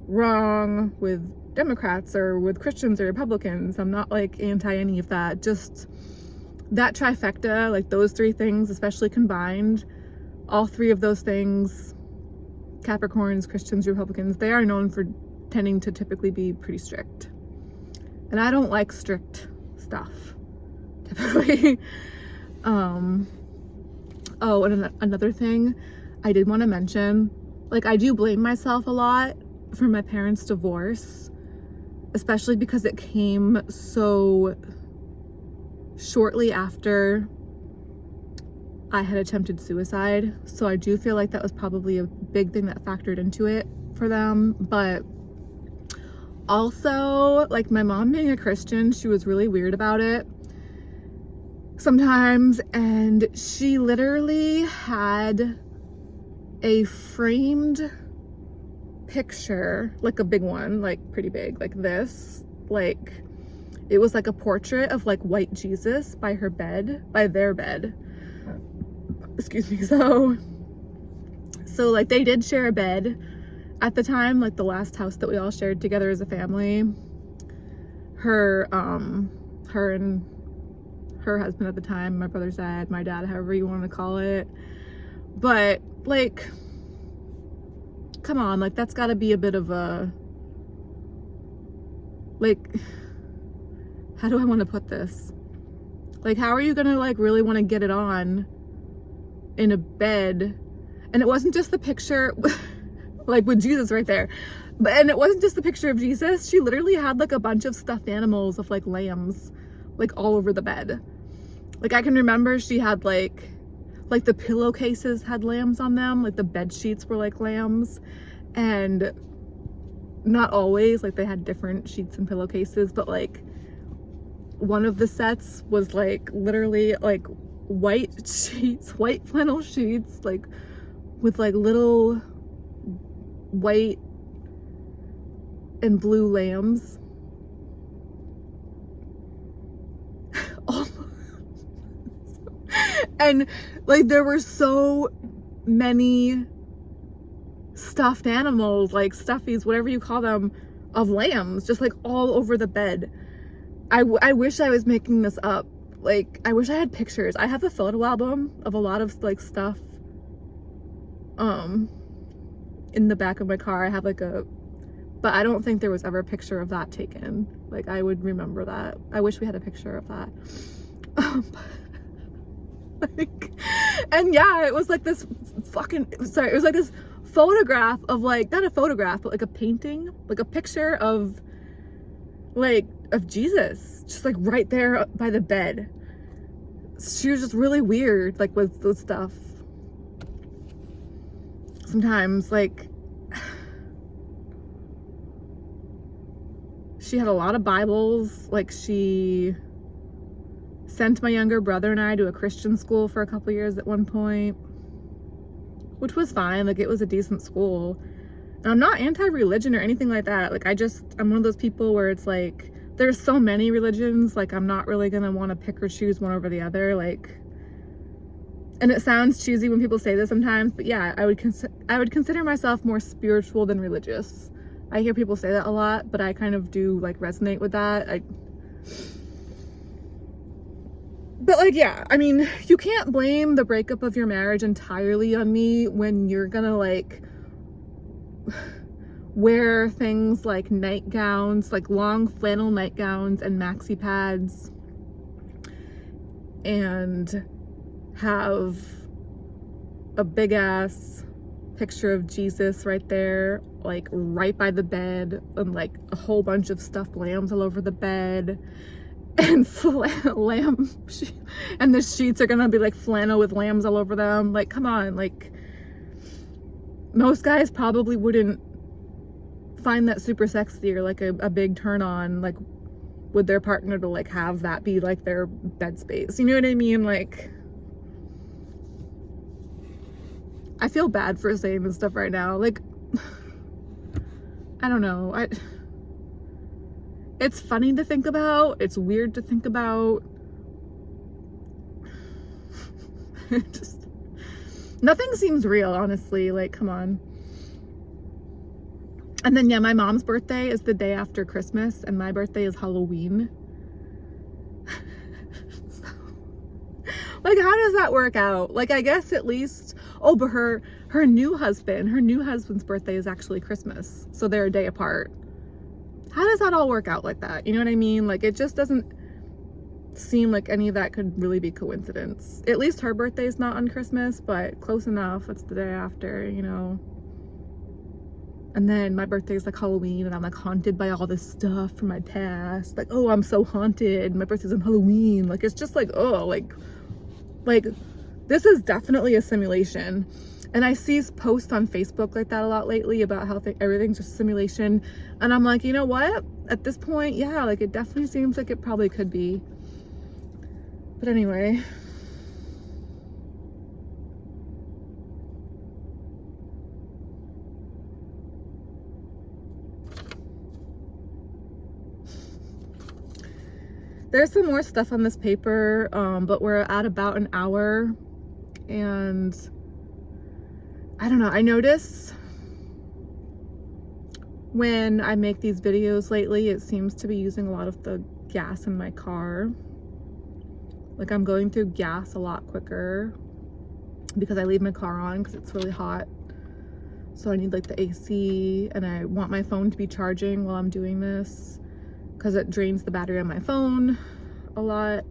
wrong with Democrats or with Christians or Republicans. I'm not like anti any of that. Just that trifecta, like those three things, especially combined, all three of those things, Capricorns, Christians, Republicans, they are known for tending to typically be pretty strict. And I don't like strict stuff, typically. Oh, and another thing I did want to mention, like I do blame myself a lot for my parents' divorce, especially because it came so shortly after I had attempted suicide. So I do feel like that was probably a big thing that factored into it for them. But also, like my mom being a Christian, she was really weird about it sometimes, and she literally had a framed picture, like a big one, like pretty big, like this, like it was like a portrait of like white Jesus by her bed, by their bed, excuse me. So like they did share a bed at the time, like the last house that we all shared together as a family. Her and her husband at the time, my brother's dad, my dad, however you want to call it. But like, come on, like that's got to be a bit of a, like, how do I want to put this? Like, how are you gonna like really want to get it on in a bed? And it wasn't just the picture like with Jesus right there, and it wasn't just the picture of Jesus. She literally had like a bunch of stuffed animals of like lambs, like all over the bed. Like I can remember she had like the pillowcases had lambs on them, like the bed sheets were like lambs, and not always, like they had different sheets and pillowcases, but like one of the sets was like literally like white sheets, white flannel sheets, like with like little white and blue lambs. And like there were so many stuffed animals, like stuffies, whatever you call them, of lambs, just like all over the bed. I wish I was making this up. Like I wish I had pictures. I have a photo album of a lot of like stuff in the back of my car. I have like but I don't think there was ever a picture of that taken. Like I would remember that. I wish we had a picture of that. Like, and yeah, it was like this it was like this photograph of like, not a photograph, but like a painting, like a picture of Jesus, just like right there by the bed. She was just really weird, like with stuff. Sometimes, like, she had a lot of Bibles. Like she sent my younger brother and I to a Christian school for a couple years at one point, which was fine. Like it was a decent school. And I'm not anti-religion or anything like that. Like I'm one of those people where it's like, there's so many religions, like I'm not really gonna want to pick or choose one over the other. Like, and it sounds cheesy when people say this sometimes, but yeah, I would consider myself more spiritual than religious. I hear people say that a lot, but I kind of do like resonate with that. But like, yeah, I mean, you can't blame the breakup of your marriage entirely on me when you're gonna like wear things like nightgowns, like long flannel nightgowns and maxi pads, and have a big ass picture of Jesus right there, like right by the bed, and like a whole bunch of stuffed lambs all over the bed, and lamb and the sheets are gonna be like flannel with lambs all over them. Like, come on, like, most guys probably wouldn't find that super sexy or like a big turn on, like, with their partner to like have that be like their bed space. You know what I mean? Like, I feel bad for saying this stuff right now. Like, I don't know. It's funny to think about. It's weird to think about. Just, nothing seems real, honestly. Like, come on. And then, yeah, my mom's birthday is the day after Christmas, and my birthday is Halloween. So, like, how does that work out? Like, I guess at least, oh, but her new husband's birthday is actually Christmas, so they're a day apart. How does that all work out like that? You know what I mean? Like, it just doesn't seem like any of that could really be coincidence. At least her birthday is not on Christmas, but close enough. It's the day after, you know. And then my birthday is like Halloween, and I'm like haunted by all this stuff from my past. Like, oh, I'm so haunted. My birthday's on Halloween. Like, it's just like, oh, like this is definitely a simulation. And I see posts on Facebook like that a lot lately about how everything's just simulation. And I'm like, you know what? At this point, yeah, like, it definitely seems like it probably could be. But anyway. There's some more stuff on this paper, but we're at about an hour, and I don't know, I notice when I make these videos lately, it seems to be using a lot of the gas in my car. Like, I'm going through gas a lot quicker because I leave my car on because it's really hot. So I need like the AC, and I want my phone to be charging while I'm doing this because it drains the battery on my phone a lot.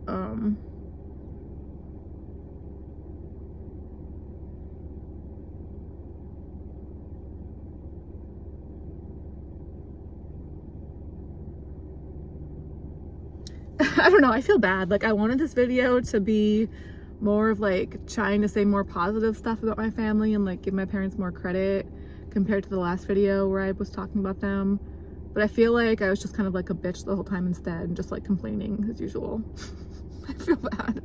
I don't know, I feel bad. Like, I wanted this video to be more of like trying to say more positive stuff about my family and like give my parents more credit compared to the last video where I was talking about them. But I feel like I was just kind of like a bitch the whole time instead, and just like complaining as usual. I feel bad.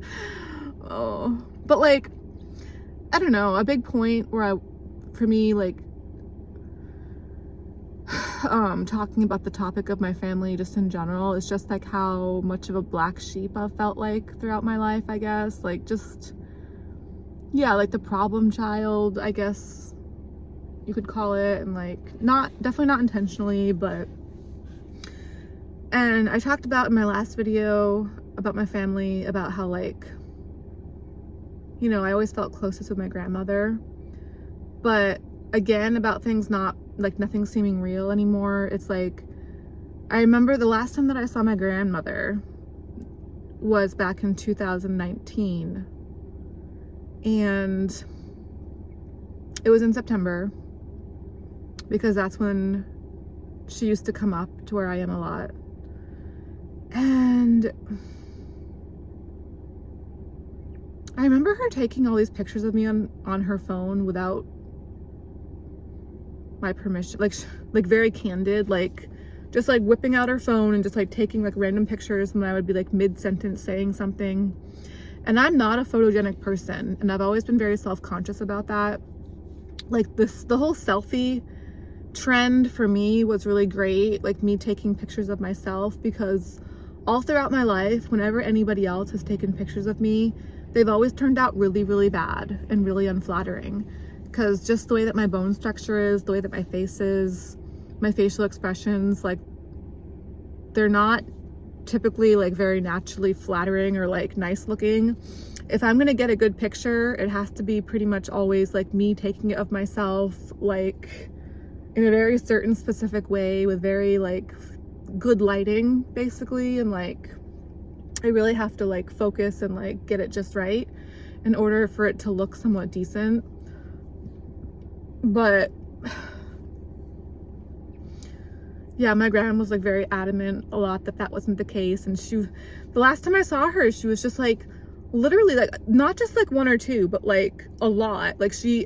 Oh, but like, I don't know, a big point for me, like, talking about the topic of my family just in general is just like how much of a black sheep I've felt like throughout my life, I guess. Like, just, yeah, like the problem child, I guess you could call it. And like, definitely not intentionally, but, and I talked about in my last video about my family, about how, like, you know, I always felt closest with my grandmother, but again, about things not, like, nothing seeming real anymore. It's like, I remember the last time that I saw my grandmother was back in 2019, and it was in September because that's when she used to come up to where I am a lot. And I remember her taking all these pictures of me on her phone without my permission, like very candid, like just like whipping out her phone and just like taking like random pictures, and I would be like mid-sentence saying something. And I'm not a photogenic person, and I've always been very self-conscious about that. Like, the whole selfie trend for me was really great, like me taking pictures of myself, because all throughout my life, whenever anybody else has taken pictures of me, they've always turned out really, really bad and really unflattering. Because just the way that my bone structure is, the way that my face is, my facial expressions, like, they're not typically like very naturally flattering or like nice looking. If I'm gonna get a good picture, it has to be pretty much always like me taking it of myself, like, in a very certain specific way with very like good lighting basically, and like I really have to like focus and like get it just right in order for it to look somewhat decent. But yeah, my grandma was like very adamant a lot that that wasn't the case. And the last time I saw her, she was just like literally like not just like one or two, but like a lot. Like she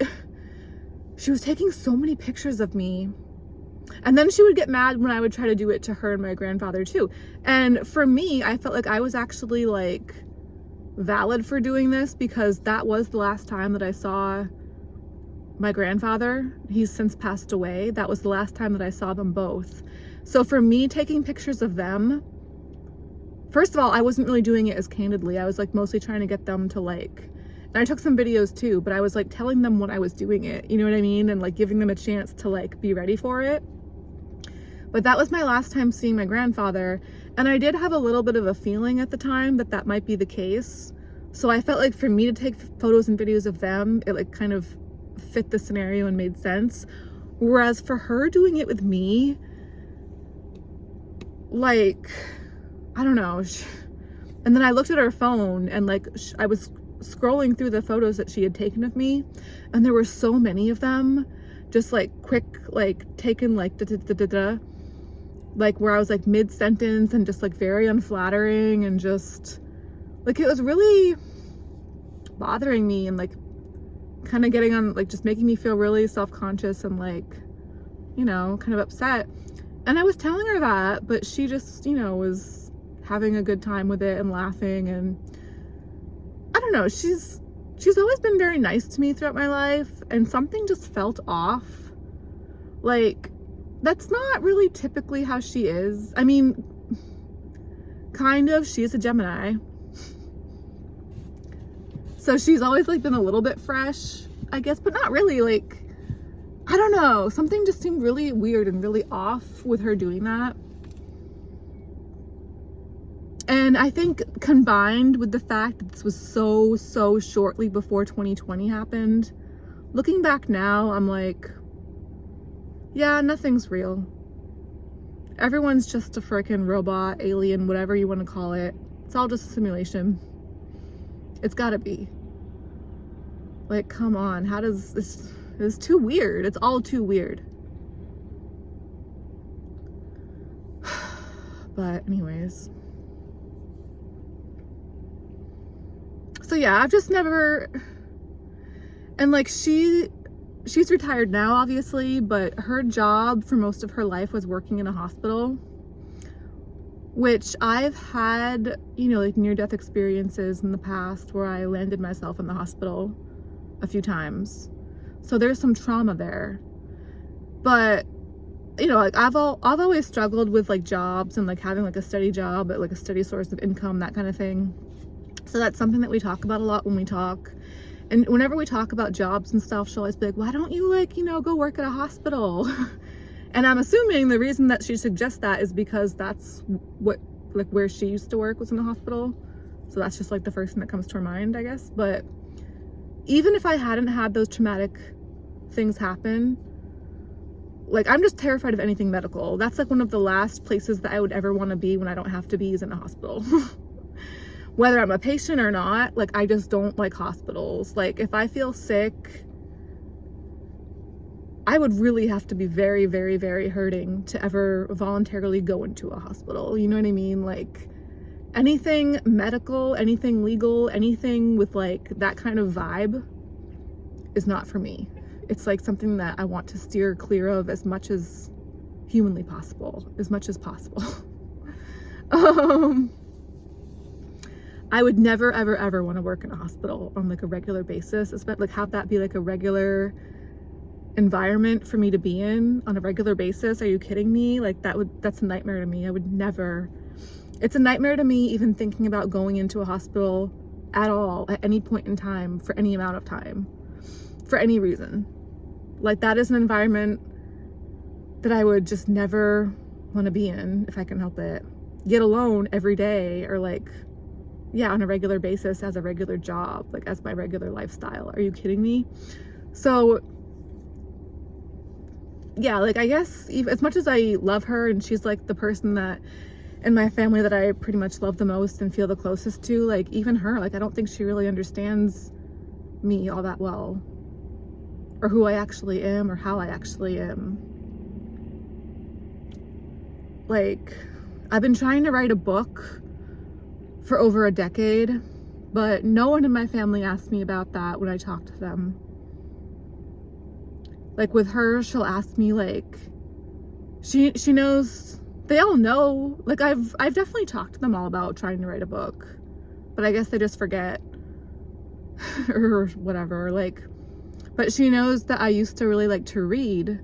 was taking so many pictures of me. And then she would get mad when I would try to do it to her and my grandfather too. And for me, I felt like I was actually like valid for doing this, because that was the last time that I saw my grandfather. He's since passed away. That was the last time that I saw them both. So for me, taking pictures of them, first of all, I wasn't really doing it as candidly. I was like mostly trying to get them to like, and I took some videos too, but I was like telling them when I was doing it, you know what I mean? And like giving them a chance to like be ready for it. But that was my last time seeing my grandfather. And I did have a little bit of a feeling at the time that that might be the case. So I felt like for me to take photos and videos of them, it like kind of fit the scenario and made sense. Whereas for her doing it with me, like, I don't know. And then I looked at her phone and like I was scrolling through the photos that she had taken of me, and there were so many of them just like quick, like taken like like where I was like mid-sentence and just like very unflattering, and just like it was really bothering me and like kind of getting on, like just making me feel really self-conscious and like, you know, kind of upset. And I was telling her that, but she just, you know, was having a good time with it and laughing. And I don't know, she's always been very nice to me throughout my life, and something just felt off. Like, that's not really typically how she is. I mean, kind of, she's a Gemini. So she's always like been a little bit fresh, I guess, but not really. Like, I don't know, something just seemed really weird and really off with her doing that. And I think combined with the fact that this was so shortly before 2020 happened, looking back now, I'm like, yeah, nothing's real. Everyone's just a freaking robot, alien, whatever you want to call it. It's all just a simulation. It's gotta be. Like, come on, how does this, it's too weird. It's all too weird. But anyways. So yeah, I've just never, and like she's retired now obviously, but her job for most of her life was working in a hospital, which I've had, you know, like near-death experiences in the past where I landed myself in the hospital a few times. So there's some trauma there. But, you know, like I've always struggled with like jobs and like having like a steady job, like a steady source of income, that kind of thing. So that's something that we talk about a lot when we talk. And whenever we talk about jobs and stuff, she'll always be like, why don't you like, you know, go work at a hospital? And I'm assuming the reason that she suggests that is because that's what, like where she used to work was in a hospital. So that's just like the first thing that comes to her mind, I guess. But even if I hadn't had those traumatic things happen, like I'm just terrified of anything medical. That's like one of the last places that I would ever want to be when I don't have to be, is in a hospital. Whether I'm a patient or not, like I just don't like hospitals. Like if I feel sick, I would really have to be very hurting to ever voluntarily go into a hospital. You know what I mean? Like anything medical, anything legal, anything with like that kind of vibe is not for me. It's like something that I want to steer clear of as much as humanly possible, as much as possible. I would never ever want to work in a hospital on like a regular basis, especially like have that be like a regular environment for me to be in on a regular basis. Are you kidding me? Like that's a nightmare to me. I would never. It's a nightmare to me even thinking about going into a hospital at all at any point in time for any amount of time for any reason. Like that is an environment that I would just never want to be in if I can help it, get alone every day, or like, yeah, on a regular basis as a regular job, like as my regular lifestyle. Are you kidding me? So yeah, like, I guess as much as I love her and she's like the person that in my family that I pretty much love the most and feel the closest to, like, even her, like, I don't think she really understands me all that well, or who I actually am, or how I actually am. Like, I've been trying to write a book for over a decade, but no one in my family asked me about that when I talk to them. Like, with her, she'll ask me, like, she knows, they all know, like, I've definitely talked to them all about trying to write a book, but I guess they just forget or whatever, like, but she knows that I used to really like to read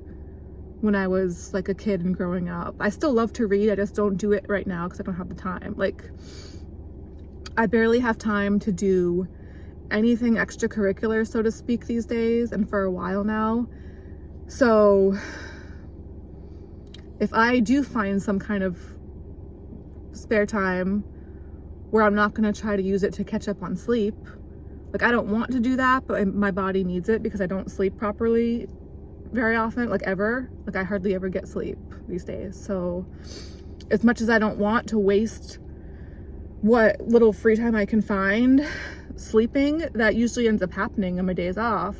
when I was like a kid and growing up. I still love to read, I just don't do it right now because I don't have the time. Like, I barely have time to do anything extracurricular, so to speak, these days, and for a while now. So if I do find some kind of spare time where I'm not going to try to use it to catch up on sleep, like, I don't want to do that, but my body needs it because I don't sleep properly very often, like, ever. Like, I hardly ever get sleep these days. So as much as I don't want to waste what little free time I can find sleeping, that usually ends up happening on my days off.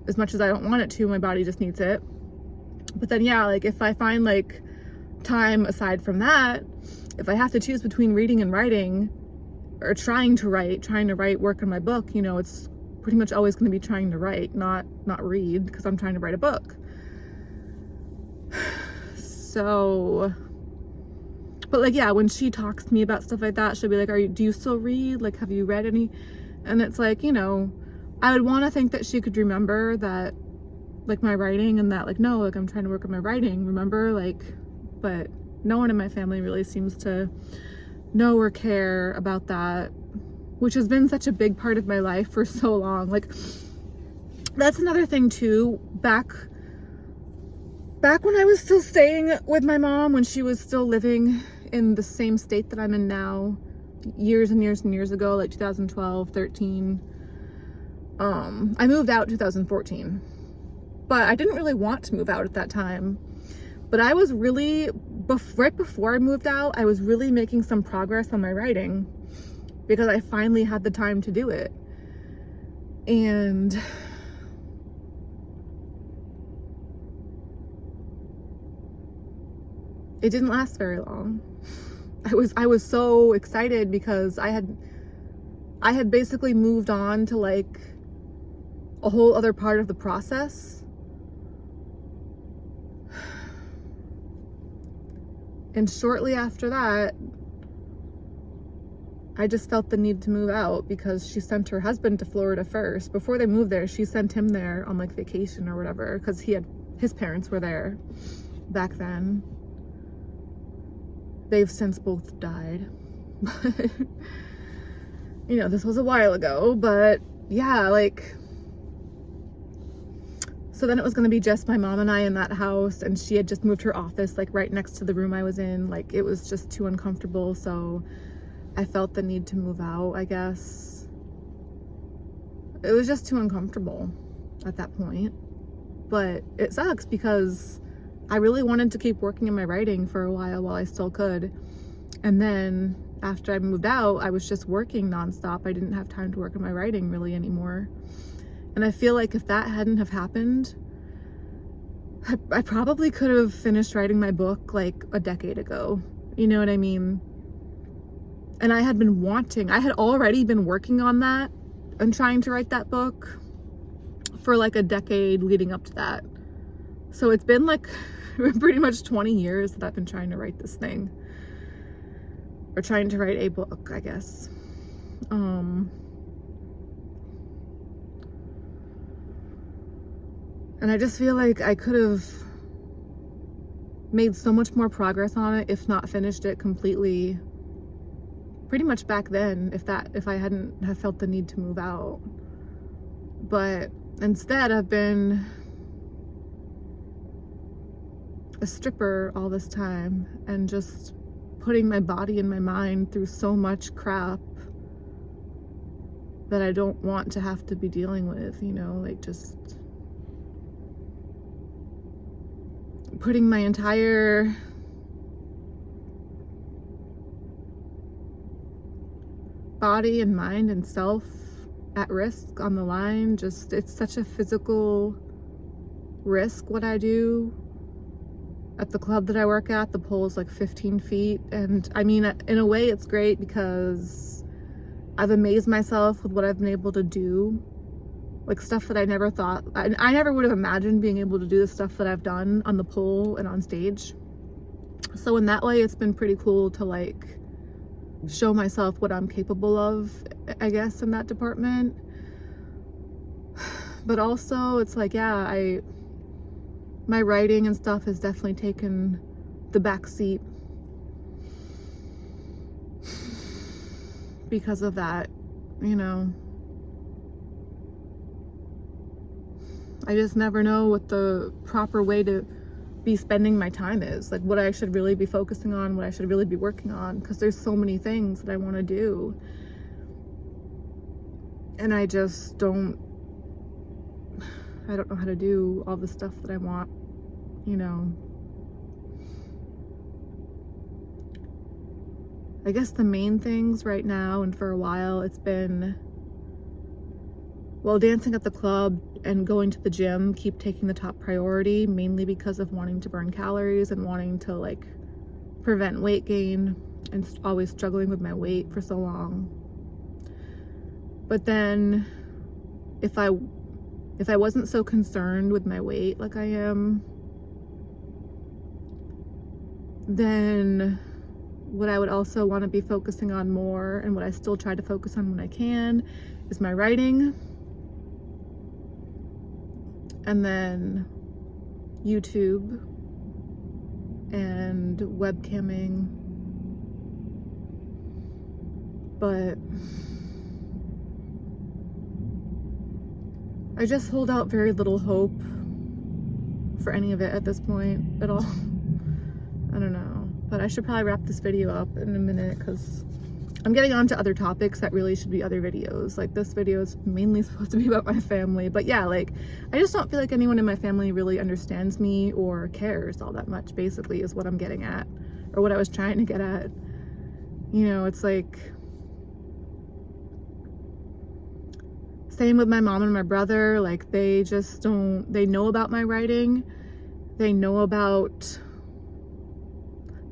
As much as I don't want it to, my body just needs it. But then, yeah, like, if I find like time aside from that, if I have to choose between reading and writing, or trying to write, work on my book, you know, it's pretty much always going to be trying to write, not read, because I'm trying to write a book. So, but like, yeah, when she talks to me about stuff like that, she'll be like, do you still read? Like, have you read any? And it's like, you know, I would want to think that she could remember that, like, my writing, and that, like, no, like, I'm trying to work on my writing, remember, like, but no one in my family really seems to know or care about that, which has been such a big part of my life for so long. Like, that's another thing too, back when I was still staying with my mom, when she was still living in the same state that I'm in now, years and years and years ago, like 2012, 13, I moved out 2014, but I didn't really want to move out at that time. But I was really, right before I moved out, I was really making some progress on my writing because I finally had the time to do it. And it didn't last very long. I was so excited because I had basically moved on to like a whole other part of the process. And shortly after that, I just felt the need to move out because she sent her husband to Florida first. Before they moved there, she sent him there on like vacation or whatever, because his parents were there back then. They've since both died. You know, this was a while ago, but yeah, like, so then it was going to be just my mom and I in that house, and she had just moved her office like right next to the room I was in. Like, it was just too uncomfortable, so I felt the need to move out, I guess. It was just too uncomfortable at that point. But it sucks because I really wanted to keep working in my writing for a while I still could. And then after I moved out, I was just working nonstop. I didn't have time to work on my writing really anymore. And I feel like if that hadn't have happened, I probably could have finished writing my book like a decade ago. You know what I mean? And I had already been working on that and trying to write that book for like a decade leading up to that. So it's been like pretty much 20 years that I've been trying to write this thing. Or trying to write a book, I guess. And I just feel like I could have made so much more progress on it, if not finished it completely, pretty much back then, if I hadn't have felt the need to move out. But instead, I've been a stripper all this time and just putting my body and my mind through so much crap that I don't want to have to be dealing with, you know, like just putting my entire body and mind and self at risk on the line. Just, it's such a physical risk what I do. At the club that I work at, the pole is like 15 feet. And I mean, in a way it's great because I've amazed myself with what I've been able to do. Like stuff that I never thought, I never would have imagined being able to do the stuff that I've done on the pole and on stage. So in that way, it's been pretty cool to like show myself what I'm capable of, I guess, in that department. But also it's like, yeah, my writing and stuff has definitely taken the back seat because of that, you know. I just never know what the proper way to be spending my time is, like what I should really be focusing on, what I should really be working on, because there's so many things that I want to do and I just don't know how to do all the stuff that I want, you know. I guess the main things right now and for a while it's been, well, dancing at the club and going to the gym keep taking the top priority, mainly because of wanting to burn calories and wanting to like prevent weight gain and always struggling with my weight for so long. But then if I wasn't so concerned with my weight like I am, then what I would also want to be focusing on more, and what I still try to focus on when I can, is my writing, and then YouTube and webcamming. But I just hold out very little hope for any of it at this point at all. I don't know, but I should probably wrap this video up in a minute because I'm getting on to other topics that really should be other videos. Like this video is mainly supposed to be about my family, but yeah, like I just don't feel like anyone in my family really understands me or cares all that much, basically, is what I'm getting at, or what I was trying to get at. You know, it's like, same with my mom and my brother, like they just don't, they know about my writing, they know about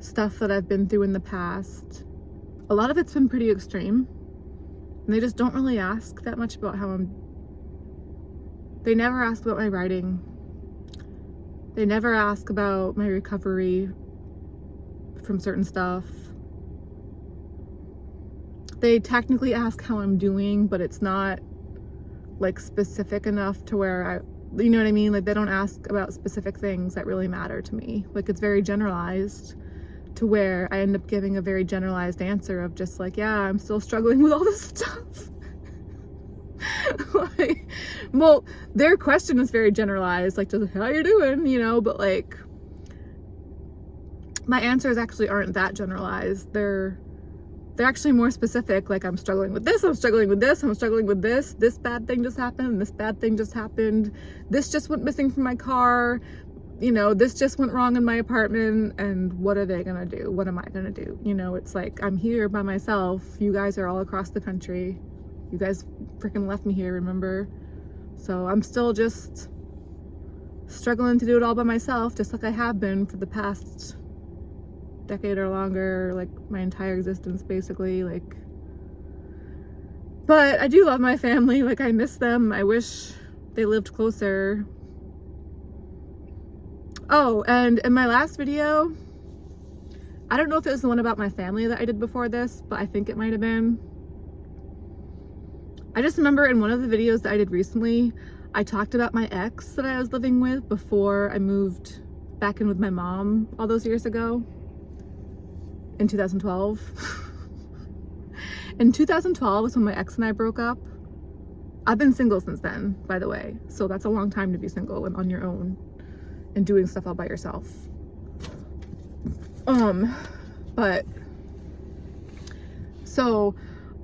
stuff that I've been through in the past. A lot of it's been pretty extreme, and they just don't really ask that much about they never ask about my writing. They never ask about my recovery from certain stuff. They technically ask how I'm doing, but it's not like specific enough to where you know what I mean? Like they don't ask about specific things that really matter to me. Like it's very generalized, to where I end up giving a very generalized answer of just like, yeah, I'm still struggling with all this stuff. Like, well, their question is very generalized, like just how you doing, you know, but like my answers actually aren't that generalized. They're actually more specific. Like, I'm struggling with this, I'm struggling with this, I'm struggling with this bad thing just happened, and this bad thing just happened, this just went missing from my car, you know, this just went wrong in my apartment, and what are they gonna do? What am I gonna do? You know, it's like, I'm here by myself. You guys are all across the country. You guys freaking left me here, remember? So I'm still just struggling to do it all by myself, just like I have been for the past decade or longer, like my entire existence, basically. Like, but I do love my family. Like, I miss them. I wish they lived closer. Oh, and in my last video, I don't know if it was the one about my family that I did before this, but I think it might have been. I just remember in one of the videos that I did recently, I talked about my ex that I was living with before I moved back in with my mom all those years ago, in 2012. In 2012 was when my ex and I broke up. I've been single since then, by the way, so that's a long time to be single and on your own and doing stuff all by yourself. But so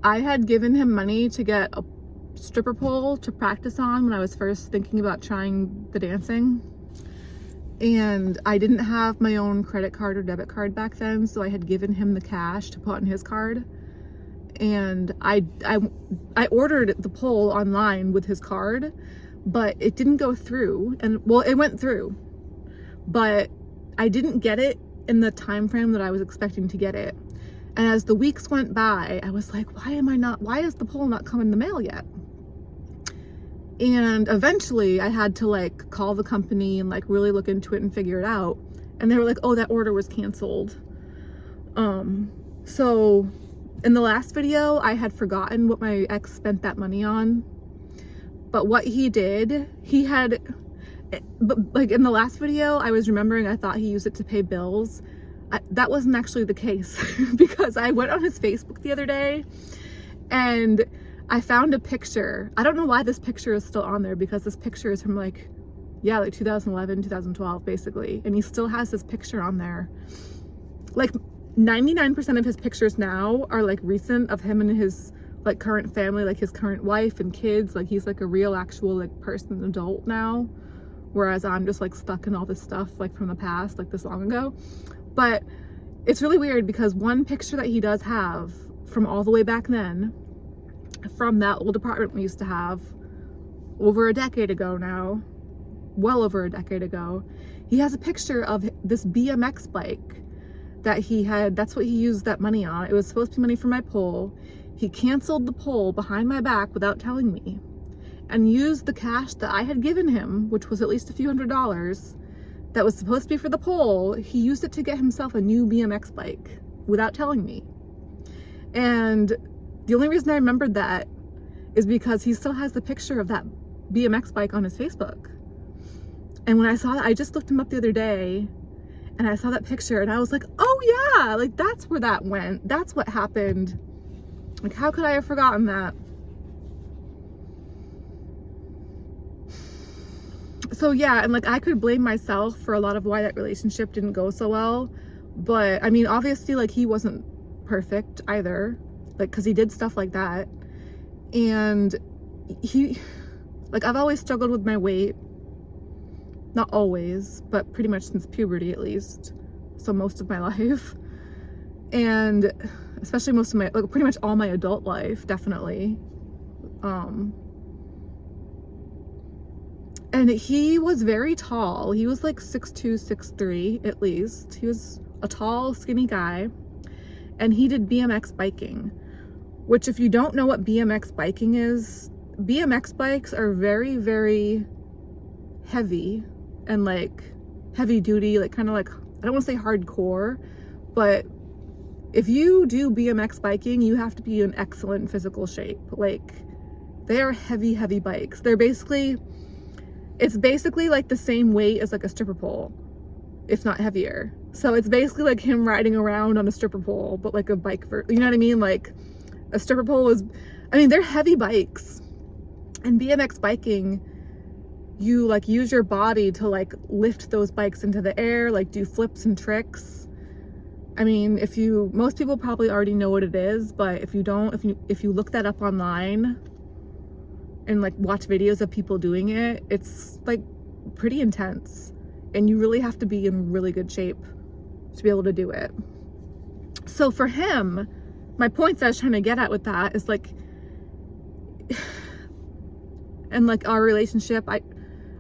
I had given him money to get a stripper pole to practice on when I was first thinking about trying the dancing. and I didn't have my own credit card or debit card back then, so I had given him the cash to put on his card. And I ordered the pole online with his card, but it didn't go through. And well, it went through, but I didn't get it in the time frame that I was expecting to get it. And as the weeks went by, I was like, why is the pole not come in the mail yet? And eventually I had to like call the company and like really look into it and figure it out. And they were like, oh, that order was canceled. So in the last video, I had forgotten what my ex spent that money on. But what he did, but like in the last video, I was remembering I thought he used it to pay bills. That wasn't actually the case because I went on his Facebook the other day and I found a picture. I don't know why this picture is still on there, because this picture is from like 2011, 2012 basically. And he still has this picture on there. Like 99% of his pictures now are like recent, of him and his like current family, like his current wife and kids. Like he's like a real actual like person, adult now. Whereas I'm just like stuck in all this stuff like from the past, like this long ago. But it's really weird because one picture that he does have from all the way back then, from that old apartment we used to have over a decade ago now, well over a decade ago, he has a picture of this BMX bike that he had. That's what he used that money on. It was supposed to be money for my pole. He canceled the pole behind my back without telling me and used the cash that I had given him, which was at least a few $100s, that was supposed to be for the pole. He used it to get himself a new BMX bike without telling me. And the only reason I remembered that is because he still has the picture of that BMX bike on his Facebook. And when I saw that, I just looked him up the other day and I saw that picture and I was like, oh yeah, like that's where that went. That's what happened. Like, how could I have forgotten that? So yeah, and like I could blame myself for a lot of why that relationship didn't go so well. But I mean, obviously like he wasn't perfect either, like because he did stuff like that. And like I've always struggled with my weight. Not always, but pretty much since puberty at least. So most of my life. And especially most of my, like pretty much all my adult life, definitely. And he was very tall. He was like 6'2", 6'3", at least. He was a tall, skinny guy. And he did BMX biking, which if you don't know what BMX biking is, BMX bikes are very, very heavy and like heavy duty, like kind of like, I don't want to say hardcore, but if you do BMX biking, you have to be in excellent physical shape. Like they are heavy, heavy bikes. It's basically like the same weight as like a stripper pole, if not heavier. So it's basically like him riding around on a stripper pole, but like a bike, you know what I mean? Like a stripper pole is, I mean, they're heavy bikes. And BMX biking, you like use your body to like lift those bikes into the air, like do flips and tricks. I mean, most people probably already know what it is, but if you don't, if you look that up online and like watch videos of people doing it, it's like pretty intense. And you really have to be in really good shape to be able to do it. So for him, my point that I was trying to get at with that is like, and like our relationship, I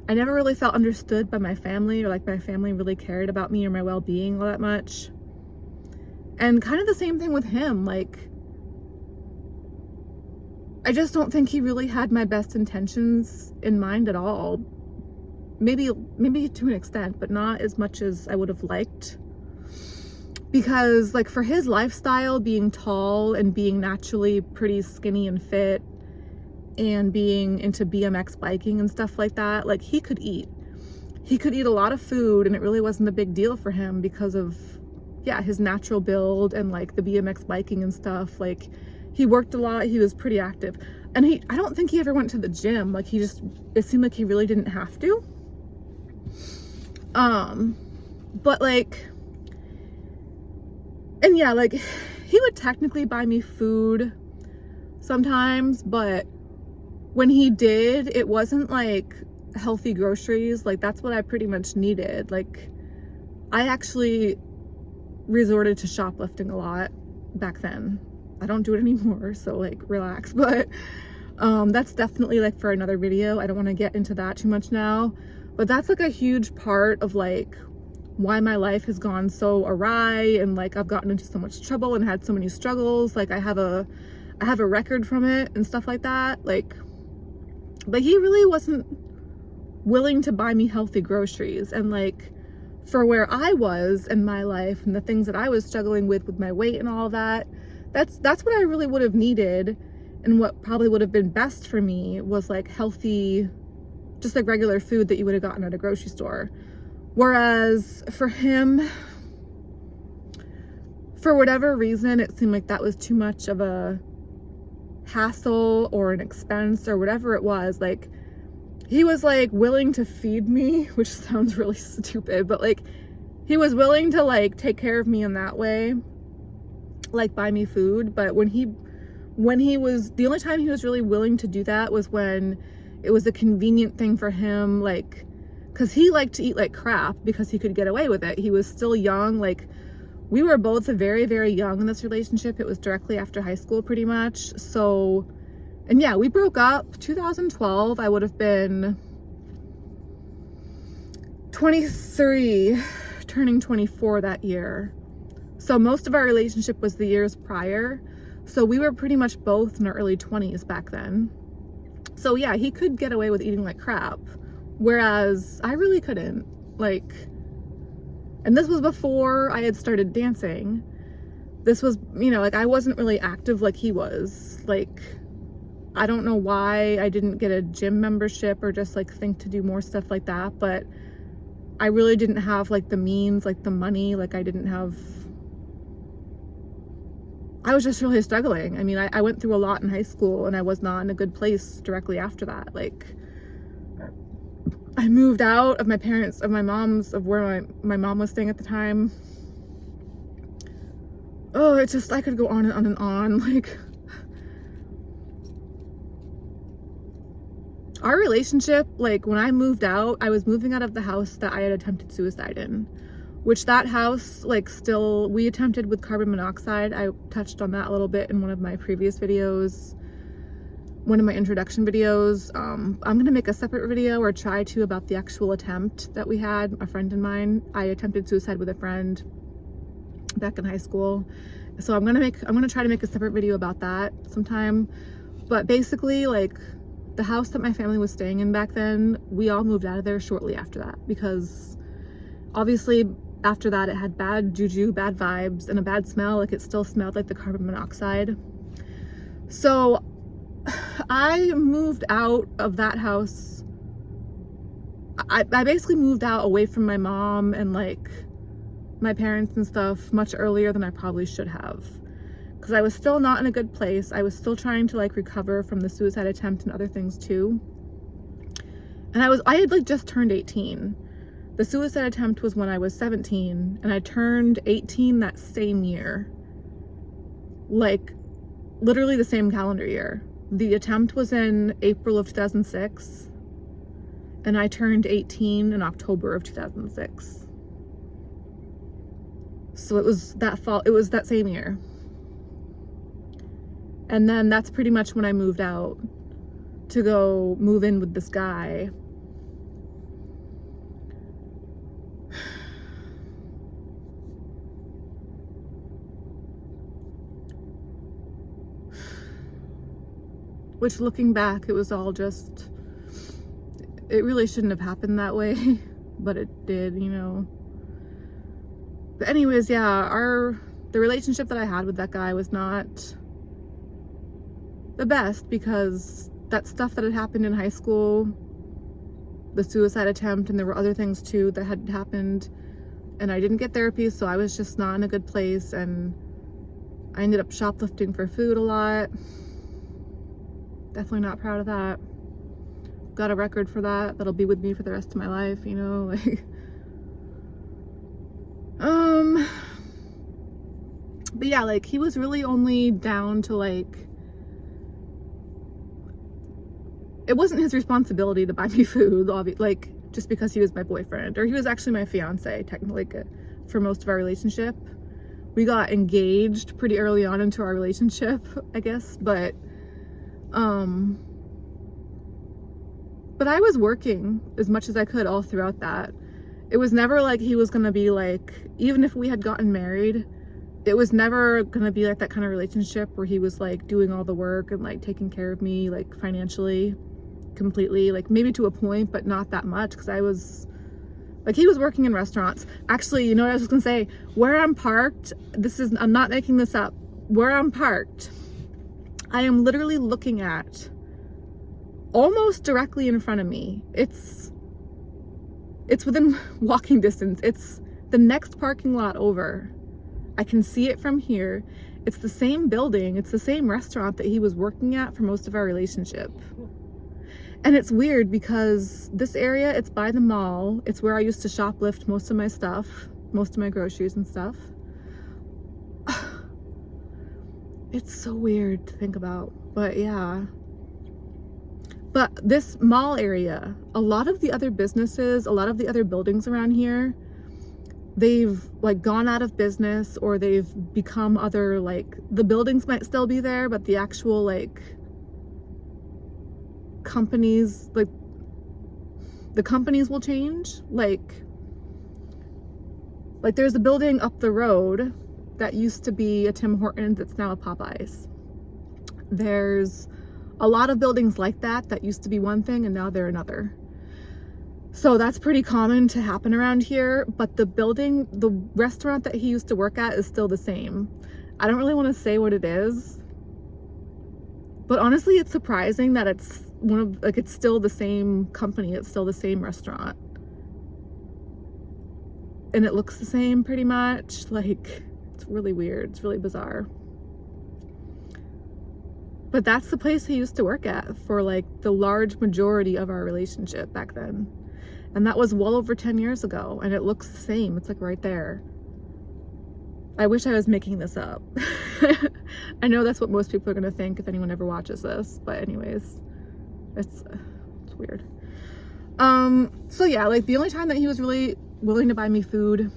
never really felt understood by my family, or like my family really cared about me or my well-being all that much. And kind of the same thing with him. Like, I just don't think he really had my best intentions in mind at all. Maybe to an extent, but not as much as I would have liked. Because like for his lifestyle, being tall and being naturally pretty skinny and fit and being into BMX biking and stuff like that, like he could eat a lot of food and it really wasn't a big deal for him because of, yeah, his natural build and like the BMX biking and stuff. Like he worked a lot, he was pretty active. And I don't think he ever went to the gym. Like it seemed like he really didn't have to. But like, and yeah, like he would technically buy me food sometimes, but when he did, it wasn't like healthy groceries. Like, that's what I pretty much needed. Like, I actually resorted to shoplifting a lot back then. I don't do it anymore, so like, relax. But that's definitely like for another video. I don't want to get into that too much now, but that's like a huge part of like why my life has gone so awry, and like I've gotten into so much trouble and had so many struggles. Like, I have a record from it and stuff like that. Like, but he really wasn't willing to buy me healthy groceries. And like, for where I was in my life and the things that I was struggling with my weight and all of that, that's what I really would have needed. And what probably would have been best for me was like healthy, just like regular food that you would have gotten at a grocery store. Whereas for him, for whatever reason, it seemed like that was too much of a hassle or an expense or whatever it was. Like, he was like willing to feed me, which sounds really stupid, but like, he was willing to like take care of me in that way, like buy me food. But when he was, the only time he was really willing to do that was when it was a convenient thing for him, like, because he liked to eat like crap because he could get away with it. He was still young. Like, we were both very, very young in this relationship. It was directly after high school pretty much. So, and yeah, we broke up 2012. I would have been 23, turning 24 that year. So most of our relationship was the years prior. So we were pretty much both in our early 20s back then. So yeah, he could get away with eating like crap, whereas I really couldn't. Like, and this was before I had started dancing. This was, you know, like, I wasn't really active like he was. Like, I don't know why I didn't get a gym membership or just like think to do more stuff like that, but I really didn't have like the means, like the money. Like, I was just really struggling. I mean, I went through a lot in high school and I was not in a good place directly after that. Like, I moved out of my parents, of where my mom was staying at the time. Oh, it's just, I could go on and on and on. Like, our relationship, like, when I moved out, I was moving out of the house that I had attempted suicide in, which that house, like, still, we attempted with carbon monoxide. I touched on that a little bit in one of my previous videos, one of my introduction videos. I'm gonna make a separate video, or try to, about the actual attempt that we had, a friend of mine. I attempted suicide with a friend back in high school. So I'm gonna try to make a separate video about that sometime. But basically, like, the house that my family was staying in back then, we all moved out of there shortly after that, because obviously after that it had bad juju, bad vibes, and a bad smell. Like, it still smelled like the carbon monoxide. So I moved out of that house. I basically moved out away from my mom and like my parents and stuff much earlier than I probably should have, because I was still not in a good place. I was still trying to like recover from the suicide attempt and other things too. And I had like just turned 18. The suicide attempt was when I was 17, and I turned 18 that same year. Like, literally the same calendar year. The attempt was in April of 2006, and I turned 18 in October of 2006. So it was that fall, it was that same year. And then that's pretty much when I moved out to go move in with this guy. Which, looking back, it was all just, it really shouldn't have happened that way, but it did, you know. But anyways, yeah, the relationship that I had with that guy was not the best, because that stuff that had happened in high school, the suicide attempt, and there were other things too that had happened, and I didn't get therapy, so I was just not in a good place, and I ended up shoplifting for food a lot. Definitely not proud of that. Got a record for that. That'll be with me for the rest of my life, you know, like. But yeah, like, he was really only down to like, it wasn't his responsibility to buy me food, like, just because he was my boyfriend, or he was actually my fiance, technically, for most of our relationship. We got engaged pretty early on into our relationship, I guess, but I was working as much as I could all throughout that. It was never like he was gonna be like, even if we had gotten married, it was never gonna be like that kind of relationship where he was like doing all the work and like taking care of me, like financially, completely, like maybe to a point, but not that much, because I was like, he was working in restaurants. Actually, you know what I was gonna say? Where I'm parked, I'm not making this up. Where I'm parked, I am literally looking at almost directly in front of me. It's within walking distance. It's the next parking lot over. I can see it from here. It's the same building. It's the same restaurant that he was working at for most of our relationship. And it's weird because this area, it's by the mall. It's where I used to shoplift most of my stuff, most of my groceries and stuff. It's so weird to think about, but yeah. But this mall area, a lot of the other businesses, a lot of the other buildings around here, they've like gone out of business, or they've become other, like, the buildings might still be there, but the actual like companies, like the companies will change. Like there's a building up the road that used to be a Tim Hortons, that's now a Popeyes. There's a lot of buildings like that used to be one thing and now they're another. So that's pretty common to happen around here, but the restaurant that he used to work at is still the same. I don't really want to say what it is, but honestly, it's surprising that it's it's still the same company, it's still the same restaurant. And it looks the same pretty much. Like, it's really weird, it's really bizarre. But that's the place he used to work at for like the large majority of our relationship back then. And that was well over 10 years ago, and it looks the same. It's like right there. I wish I was making this up. I know that's what most people are gonna think if anyone ever watches this, but anyways, it's weird. So yeah, like the only time that he was really willing to buy me food,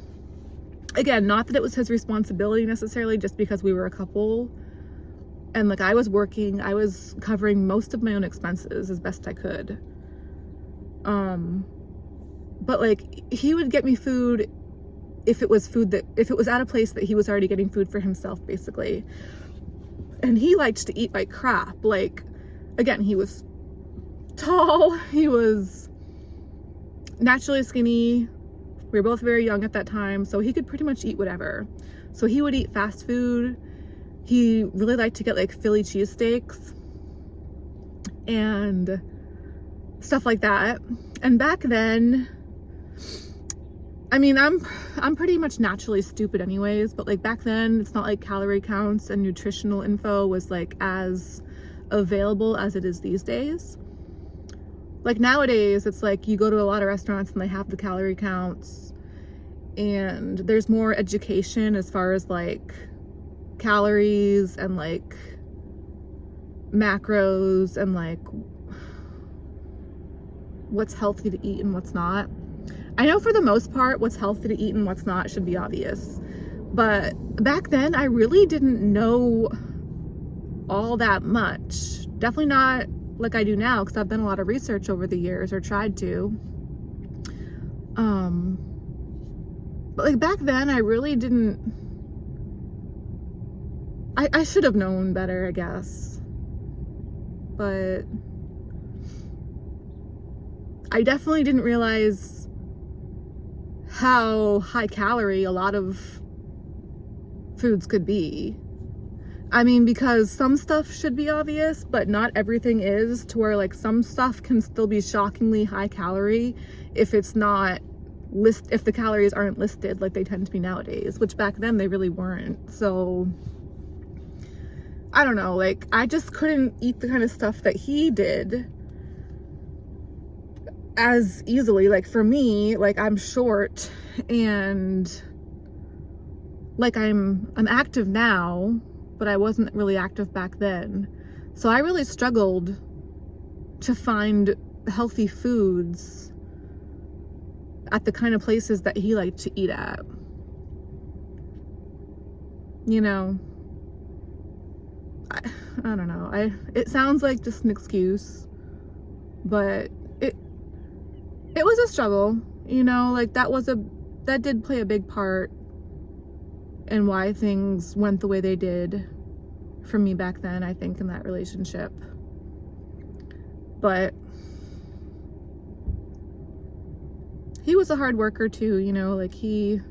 again, not that it was his responsibility necessarily, just because we were a couple, and like I was working, I was covering most of my own expenses as best I could. But like he would get me food if it was at a place that he was already getting food for himself, basically. And he liked to eat like crap. Like, again, he was tall, he was naturally skinny. We were both very young at that time, so he could pretty much eat whatever. So he would eat fast food. He really liked to get like Philly cheesesteaks and stuff like that. And back then, I mean, I'm pretty much naturally stupid anyways, but like back then, it's not like calorie counts and nutritional info was like as available as it is these days. Like nowadays, it's like you go to a lot of restaurants and they have the calorie counts, and there's more education as far as like calories and like macros and like what's healthy to eat and what's not. I know for the most part what's healthy to eat and what's not should be obvious, but back then I really didn't know all that much. Definitely not like I do now, because I've done a lot of research over the years, or tried to. But like back then I really didn't, I should have known better, I guess, but I definitely didn't realize how high calorie a lot of foods could be. I mean, because some stuff should be obvious, but not everything is, to where like some stuff can still be shockingly high calorie if it's not if the calories aren't listed like they tend to be nowadays, which back then they really weren't. So I don't know, like I just couldn't eat the kind of stuff that he did as easily. Like for me, like I'm short, and like I'm active now, but I wasn't really active back then. So I really struggled to find healthy foods at the kind of places that he liked to eat at. You know, I don't know. It sounds like just an excuse, but it was a struggle, you know, like that did play a big part in why things went the way they did for me back then, I think, in that relationship. But he was a hard worker too, you know, like he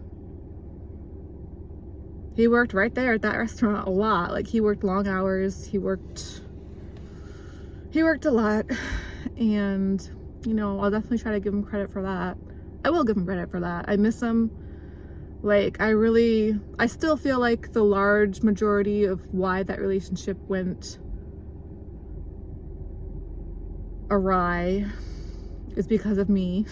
worked right there at that restaurant a lot. Like he worked long hours, he worked a lot, and you know, I'll definitely try to give him credit for that. I will give him credit for that. I miss him. Like I still feel like the large majority of why that relationship went awry is because of me.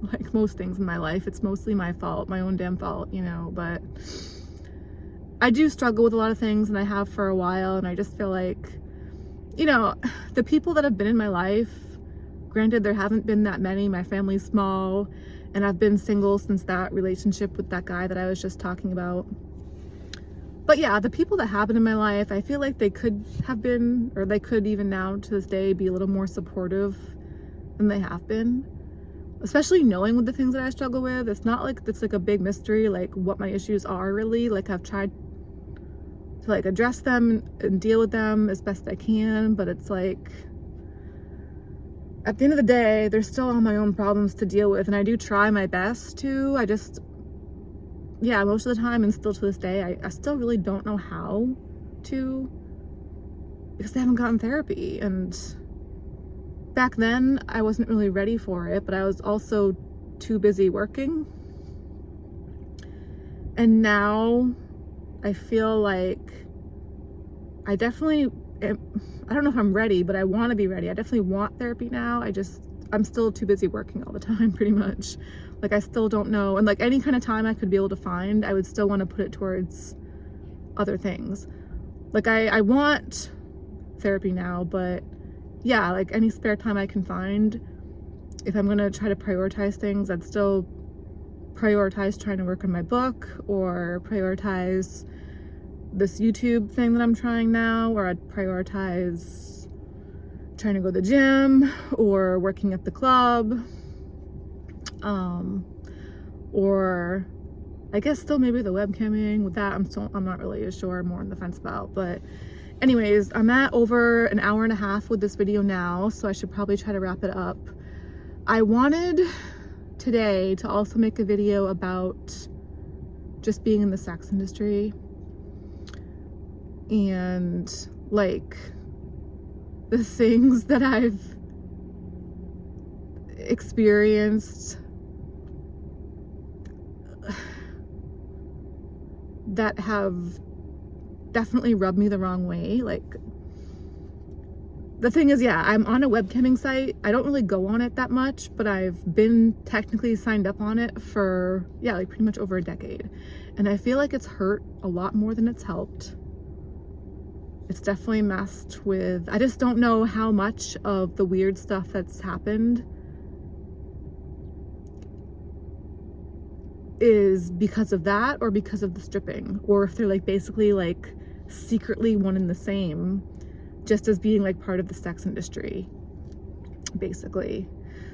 Like most things in my life, it's mostly my fault, my own damn fault, you know, but I do struggle with a lot of things, and I have for a while, and I just feel like, you know, the people that have been in my life, granted there haven't been that many, my family's small, and I've been single since that relationship with that guy that I was just talking about. But yeah, the people that have been in my life, I feel like they could have been, or they could even now to this day be a little more supportive than they have been. Especially knowing with the things that I struggle with. It's not like it's like a big mystery, like what my issues are really. Like I've tried to like address them and deal with them as best I can, but it's like at the end of the day, there's still all my own problems to deal with, and I do try my best to. I just, yeah, most of the time and still to this day, I still really don't know how to, because I haven't gotten therapy. And back then I wasn't really ready for it, but I was also too busy working. And now I feel like I definitely I don't know if I'm ready, but I want to be ready. I definitely want therapy now. I'm still too busy working all the time, pretty much. Like I still don't know, and like any kind of time I could be able to find, I would still want to put it towards other things. Like I want therapy now, but yeah, like any spare time I can find, if I'm gonna try to prioritize things, I'd still prioritize trying to work on my book, or prioritize this YouTube thing that I'm trying now, or I'd prioritize trying to go to the gym or working at the club, or I guess still maybe the webcamming. With that, I'm not really as sure, I'm more on the fence about. But anyways, I'm at over an hour and a half with this video now, so I should probably try to wrap it up. I wanted today to also make a video about just being in the sex industry and like the things that I've experienced that have definitely rubbed me the wrong way. Like the thing is, yeah, I'm on a webcamming site. I don't really go on it that much, but I've been technically signed up on it for, yeah, like pretty much over a decade. And I feel like it's hurt a lot more than it's helped. It's definitely messed with, I just don't know how much of the weird stuff that's happened is because of that or because of the stripping, or if they're like basically like secretly one and the same, just as being like part of the sex industry, basically.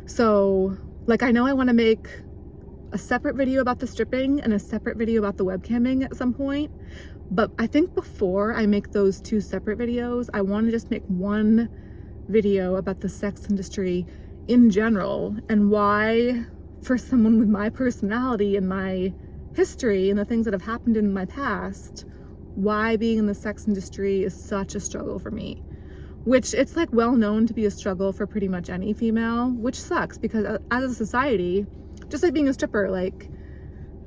So like I know I want to make a separate video about the stripping and a separate video about the webcamming at some point, but I think before I make those two separate videos, I want to just make one video about the sex industry in general, and why, for someone with my personality and my history and the things that have happened in my past, why being in the sex industry is such a struggle for me. Which it's like well known to be a struggle for pretty much any female, which sucks because as a society, just like being a stripper, like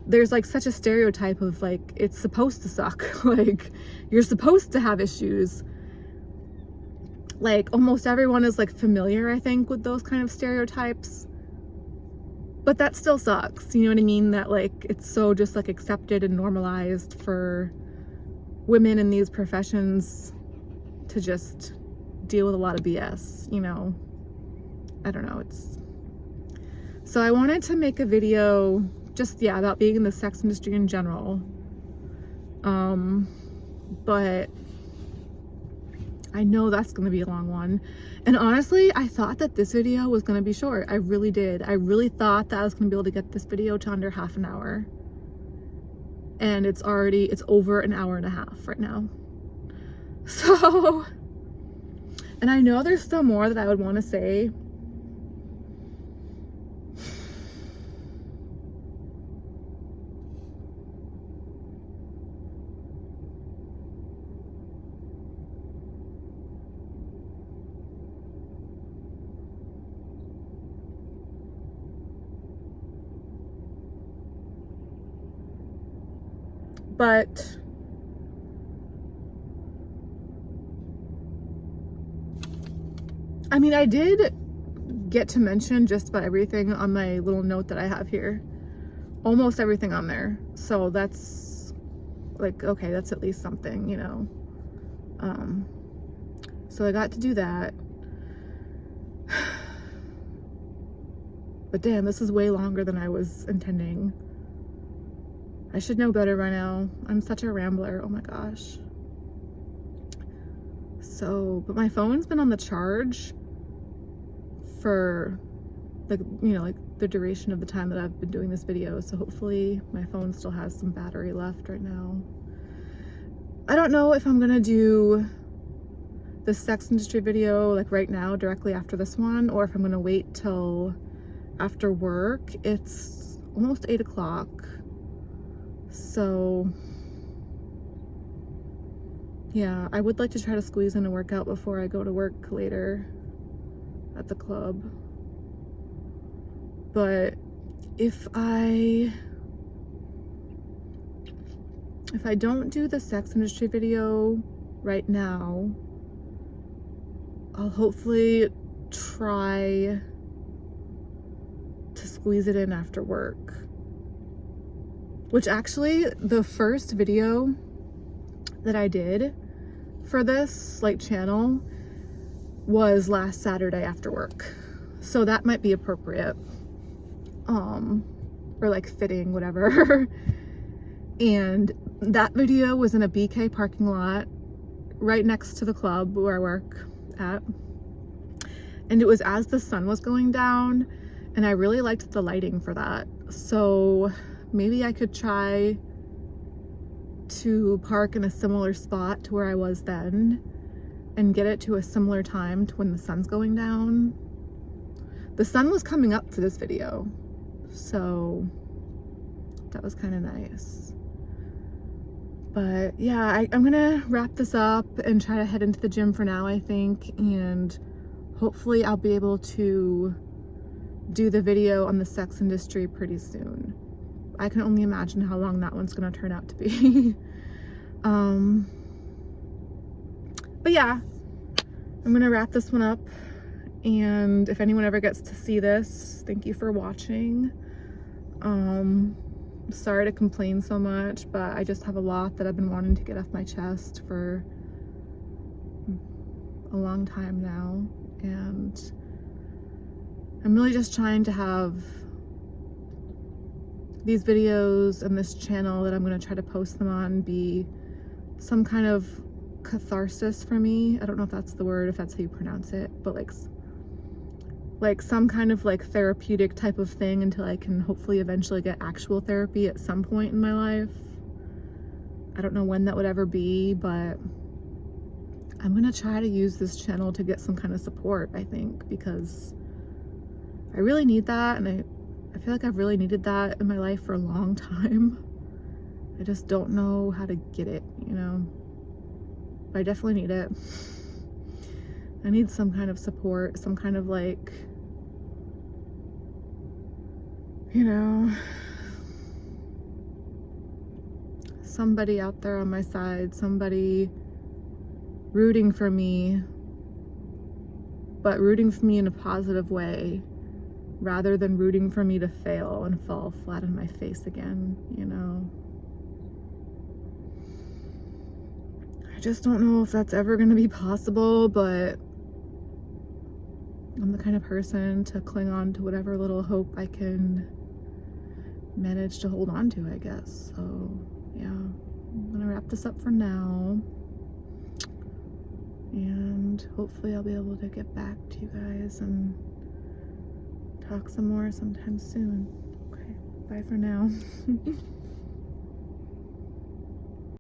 there's like such a stereotype of like it's supposed to suck. Like you're supposed to have issues. Like almost everyone is like familiar, I think, with those kind of stereotypes. But that still sucks, you know what I mean? That like it's so just like accepted and normalized for women in these professions to just deal with a lot of BS, you know? I don't know, so I wanted to make a video just, yeah, about being in the sex industry in general. But I know that's going to be a long one. And honestly, I thought that this video was going to be short. I really did. I really thought that I was going to be able to get this video to under half an hour. And it's over an hour and a half right now. So, and I know there's still more that I would want to say. But I mean, I did get to mention just about everything on my little note that I have here. Almost everything on there. So that's like, okay, that's at least something, you know. So I got to do that. But damn, this is way longer than I was intending. I should know better by now. I'm such a rambler. Oh my gosh. So, but my phone's been on the charge for like, you know, like the duration of the time that I've been doing this video. So hopefully my phone still has some battery left right now. I don't know if I'm gonna do the sex industry video like right now, directly after this one, or if I'm gonna wait till after work. It's almost 8 o'clock. So yeah, I would like to try to squeeze in a workout before I go to work later at the club. But if I don't do the sex industry video right now, I'll hopefully try to squeeze it in after work. Which actually, the first video that I did for this like channel was last Saturday after work. So that might be appropriate. Or like fitting, whatever. And that video was in a BK parking lot right next to the club where I work at. And it was as the sun was going down, and I really liked the lighting for that. So maybe I could try to park in a similar spot to where I was then and get it to a similar time to when the sun's going down. The sun was coming up for this video, so that was kind of nice. But yeah, I'm gonna wrap this up and try to head into the gym for now, I think, and hopefully I'll be able to do the video on the sex industry pretty soon. I can only imagine how long that one's gonna turn out to be. But yeah, I'm gonna wrap this one up, and if anyone ever gets to see this, thank you for watching. Sorry to complain so much, but I just have a lot that I've been wanting to get off my chest for a long time now, and I'm really just trying to have these videos and this channel that I'm going to try to post them on be some kind of catharsis for me. I don't know if that's the word, if that's how you pronounce it, but like some kind of like therapeutic type of thing until I can hopefully eventually get actual therapy at some point in my life. I don't know when that would ever be, but I'm gonna try to use this channel to get some kind of support, I think, because I really need that, and I feel like I've really needed that in my life for a long time. I just don't know how to get it, you know? But I definitely need it. I need some kind of support, some kind of like, you know, somebody out there on my side, somebody rooting for me, but rooting for me in a positive way, rather than rooting for me to fail and fall flat on my face again, you know? I just don't know if that's ever gonna be possible, but I'm the kind of person to cling on to whatever little hope I can manage to hold on to, I guess. So yeah, I'm gonna wrap this up for now, and hopefully I'll be able to get back to you guys and talk some more sometime soon. Okay, bye for now.